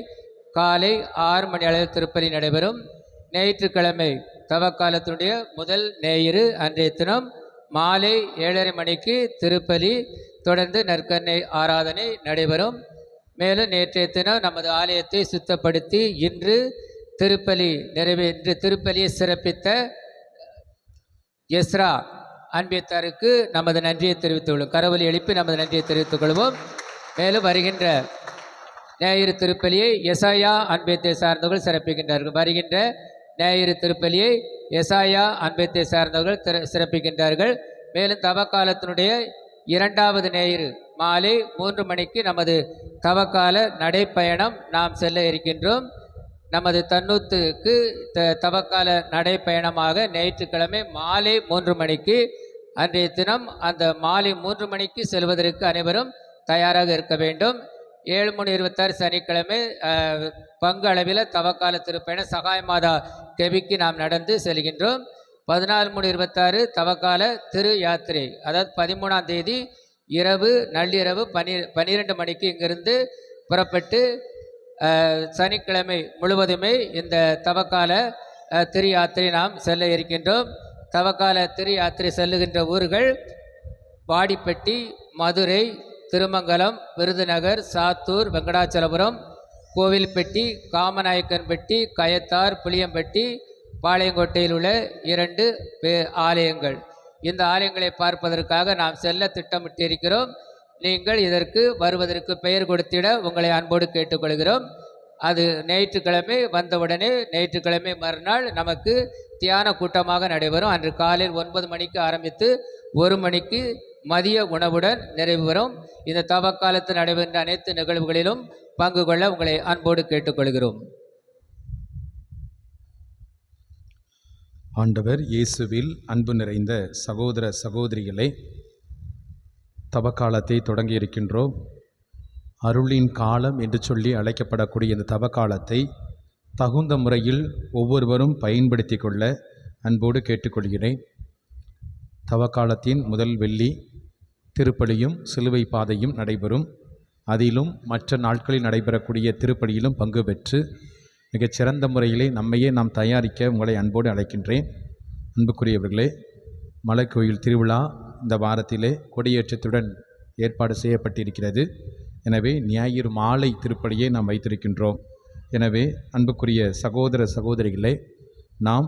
Speaker 8: காலை 6 மணி அளவில் திருப்பலி நடைபெறும். ஞாயிற்றுக்கிழமை தவக்காலத்தினுடைய முதல் ஞாயிறு. அன்றைய தினம் மாலை 7:30 மணிக்கு திருப்பலி. தொடர்ந்து நற்கருணை ஆராதனை நடைபெறும். மேலும் நேற்றைய தினம் நமது ஆலயத்தை சுத்தப்படுத்தி இன்று திருப்பலியை சிறப்பித்த எஸ்ரா அன்பியத்தாருக்கு நமது நன்றியை தெரிவித்துக் கரவொலி எழுப்பி நமது நன்றியை தெரிவித்துக் கொள்வோம். மேலும் வருகின்ற ஞாயிறு திருப்பலியை எசாயா அன்பியத்தை சார்ந்தவர்கள் சிறப்பிக்கின்றார்கள். வருகின்ற ஞாயிறு திருப்பலியை எசாயா அன்பியத்தை சார்ந்தவர்கள் சிறப்பிக்கின்றார்கள். மேலும் தவக்காலத்தினுடைய 2வது ஞாயிறு மாலை 3 மணிக்கு நமது தவக்கால நடைப்பயணம் நாம் செல்ல இருக்கின்றோம். நமது தன்னூத்துக்கு தவக்கால நடைப்பயணமாக ஞாயிற்றுக்கிழமை மாலை 3 மணிக்கு. அன்றைய தினம் அந்த மாலை 3 மணிக்கு செல்வதற்கு அனைவரும் தயாராக இருக்க வேண்டும். 7:26 சனிக்கிழமை பங்கு அளவில் தவக்கால திருப்பயணம் சகாய மாதா கெபிக்கு நாம் நடந்து செல்கின்றோம். 14:26 தவக்கால திரு யாத்திரை, அதாவது 13ஆம் தேதி இரவு நள்ளிரவு 12 மணிக்கு இங்கிருந்து புறப்பட்டு சனிக்கிழமை முழுவதுமே இந்த தவக்கால திரு யாத்திரை நாம் செல்ல இருக்கின்றோம். தவக்கால திரு யாத்திரை செல்லுகின்ற ஊர்கள் வாடிப்பட்டி, மதுரை, திருமங்கலம், விருதுநகர், சாத்தூர், வெங்கடாச்சலபுரம், கோவில்பட்டி, காமநாயக்கன்பட்டி, கயத்தார், புளியம்பட்டி, பாளையங்கோட்டையில் உள்ள 2 ஆலயங்கள். இந்த ஆலயங்களை பார்ப்பதற்காக நாம் செல்ல திட்டமிட்டிருக்கிறோம். நீங்கள் இதற்கு வருவதற்கு பெயர் கொடுத்திட உங்களை அன்போடு கேட்டுக்கொள்கிறோம். அது ஞாயிற்றுக்கிழமை வந்தவுடனே ஞாயிற்றுக்கிழமை மறுநாள் நமக்கு தியான கூட்டமாக நடைபெறும். அன்று காலையில் 9 மணிக்கு ஆரம்பித்து 1 மணிக்கு மதிய உணவுடன் நிறைவு பெறும். இந்த தவக்காலத்தில் நடைபெறுகின்ற அனைத்து நிகழ்வுகளிலும் பங்கு கொள்ள உங்களை அன்போடு கேட்டுக்கொள்கிறோம்.
Speaker 1: ஆண்டவர் இயேசுவில் அன்பு நிறைந்த சகோதர சகோதரிகளே, தவக்காலத்தை தொடங்கி இருக்கின்றோம். அருளின் காலம் என்று சொல்லி அழைக்கப்படக்கூடிய இந்த தவக்காலத்தை தகுந்த முறையில் ஒவ்வொருவரும் பயன்படுத்தி கொள்ள அன்போடு கேட்டுக்கொள்கிறேன். தவக்காலத்தின் முதல் வெள்ளி திருப்பலியும் சிலுவை பாதையும் நடைபெறும். அதிலும் மற்ற நாட்களில் நடைபெறக்கூடிய திருப்பலியிலும் பங்கு பெற்று மிகச்சிறந்த முறையிலே நம்மையே நாம் தயாரிக்க உங்களை அன்போடு அழைக்கின்றேன். அன்புக்குரியவர்களே, மலைக்கோயில் திருவிழா இந்த வாரத்திலே கொடியேற்றத்துடன் ஏற்பாடு செய்யப்பட்டிருக்கிறது. எனவே ஞாயிறு மாலை திருப்பலியை நாம் வைத்திருக்கின்றோம். எனவே அன்புக்குரிய சகோதர சகோதரிகளே, நாம்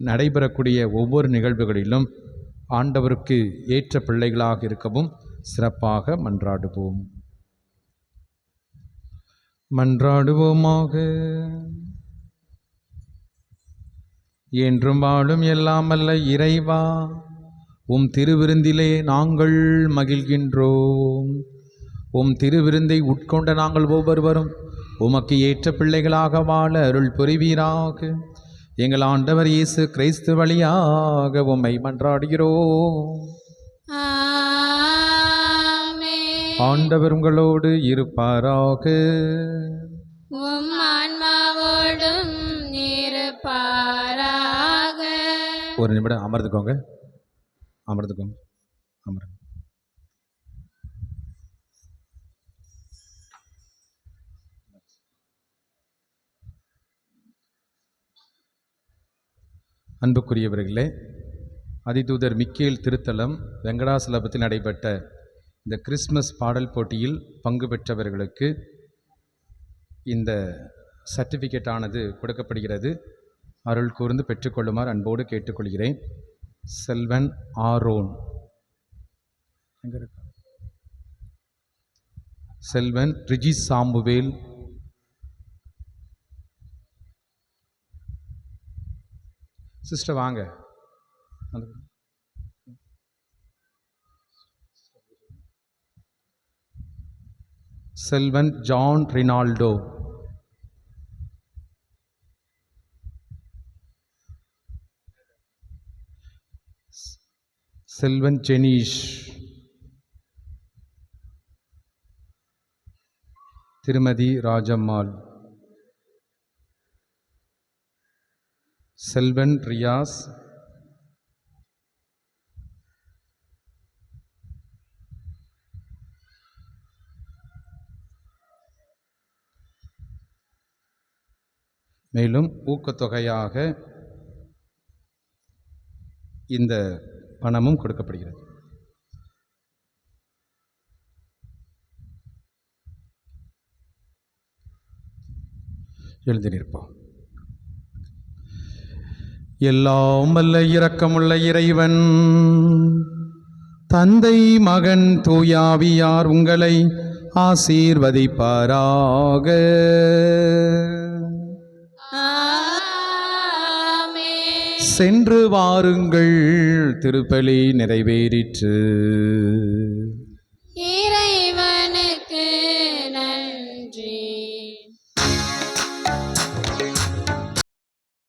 Speaker 1: நடைபெறக்கூடிய ஒவ்வொரு நிகழ்வுகளிலும் ஆண்டவருக்கு ஏற்ற பிள்ளைகளாக இருக்கவும் சிறப்பாக மன்றாடுவோம். மன்றாடுவோமாக. என்றும் வாழும் எல்லாம் அல்ல இறைவா, உம் திருவிருந்திலே நாங்கள் மகிழ்கின்றோம். உம் திருவிருந்தை உட்கொண்ட நாங்கள் ஒவ்வொருவரும் உமக்கு ஏற்ற பிள்ளைகளாக வாழ அருள் புரிவீராக. எங்கள் ஆண்டவர் இயேசு கிறிஸ்து வழியாக உம்மை மன்றாடுகிறோம். ஆண்டவர் உங்களோடு இருப்பாராக.
Speaker 3: உம் ஆன்மாவோடும் இருப்பாராக.
Speaker 1: ஒரு நிமிடம் அமர்ந்துக்கோங்க. அன்புக்குரியவர்களே, அதிதூதர் மிக்கேல் திருத்தலம் வெங்கடாசலபத்தில் நடைபெற்ற இந்த கிறிஸ்மஸ் பாடல் போட்டியில் பங்கு பெற்றவர்களுக்கு இந்த சர்டிஃபிகேட் ஆனது கொடுக்கப்படுகிறது. அருள் கூர்ந்து பெற்றுக்கொள்ளுமாறு அன்போடு கேட்டுக்கொள்கிறேன். செல்வன் ஆரோன் எங்க இருக்கா? செல்வன் ரிஜி சாம்புவேல், சிஸ்டர் வாங்க. செல்வன் ஜான் ரினால்டோ, செல்வன் ஜெனீஷ், திருமதி ராஜம்மாள், செல்வன் ரியாஸ், மேலும் ஊக்கத்தொகையாக இந்த பணமும் கொடுக்கப்படுகிறது. எழுதி நிற்போம். எல்லாம் வல்ல இரக்கமுள்ள இறைவன் தந்தை மகன் தூயாவியார் உங்களை ஆசீர்வதிப்பாராக. சென்று வாருங்கள், திருப்பலி நிறைவேறிற்று.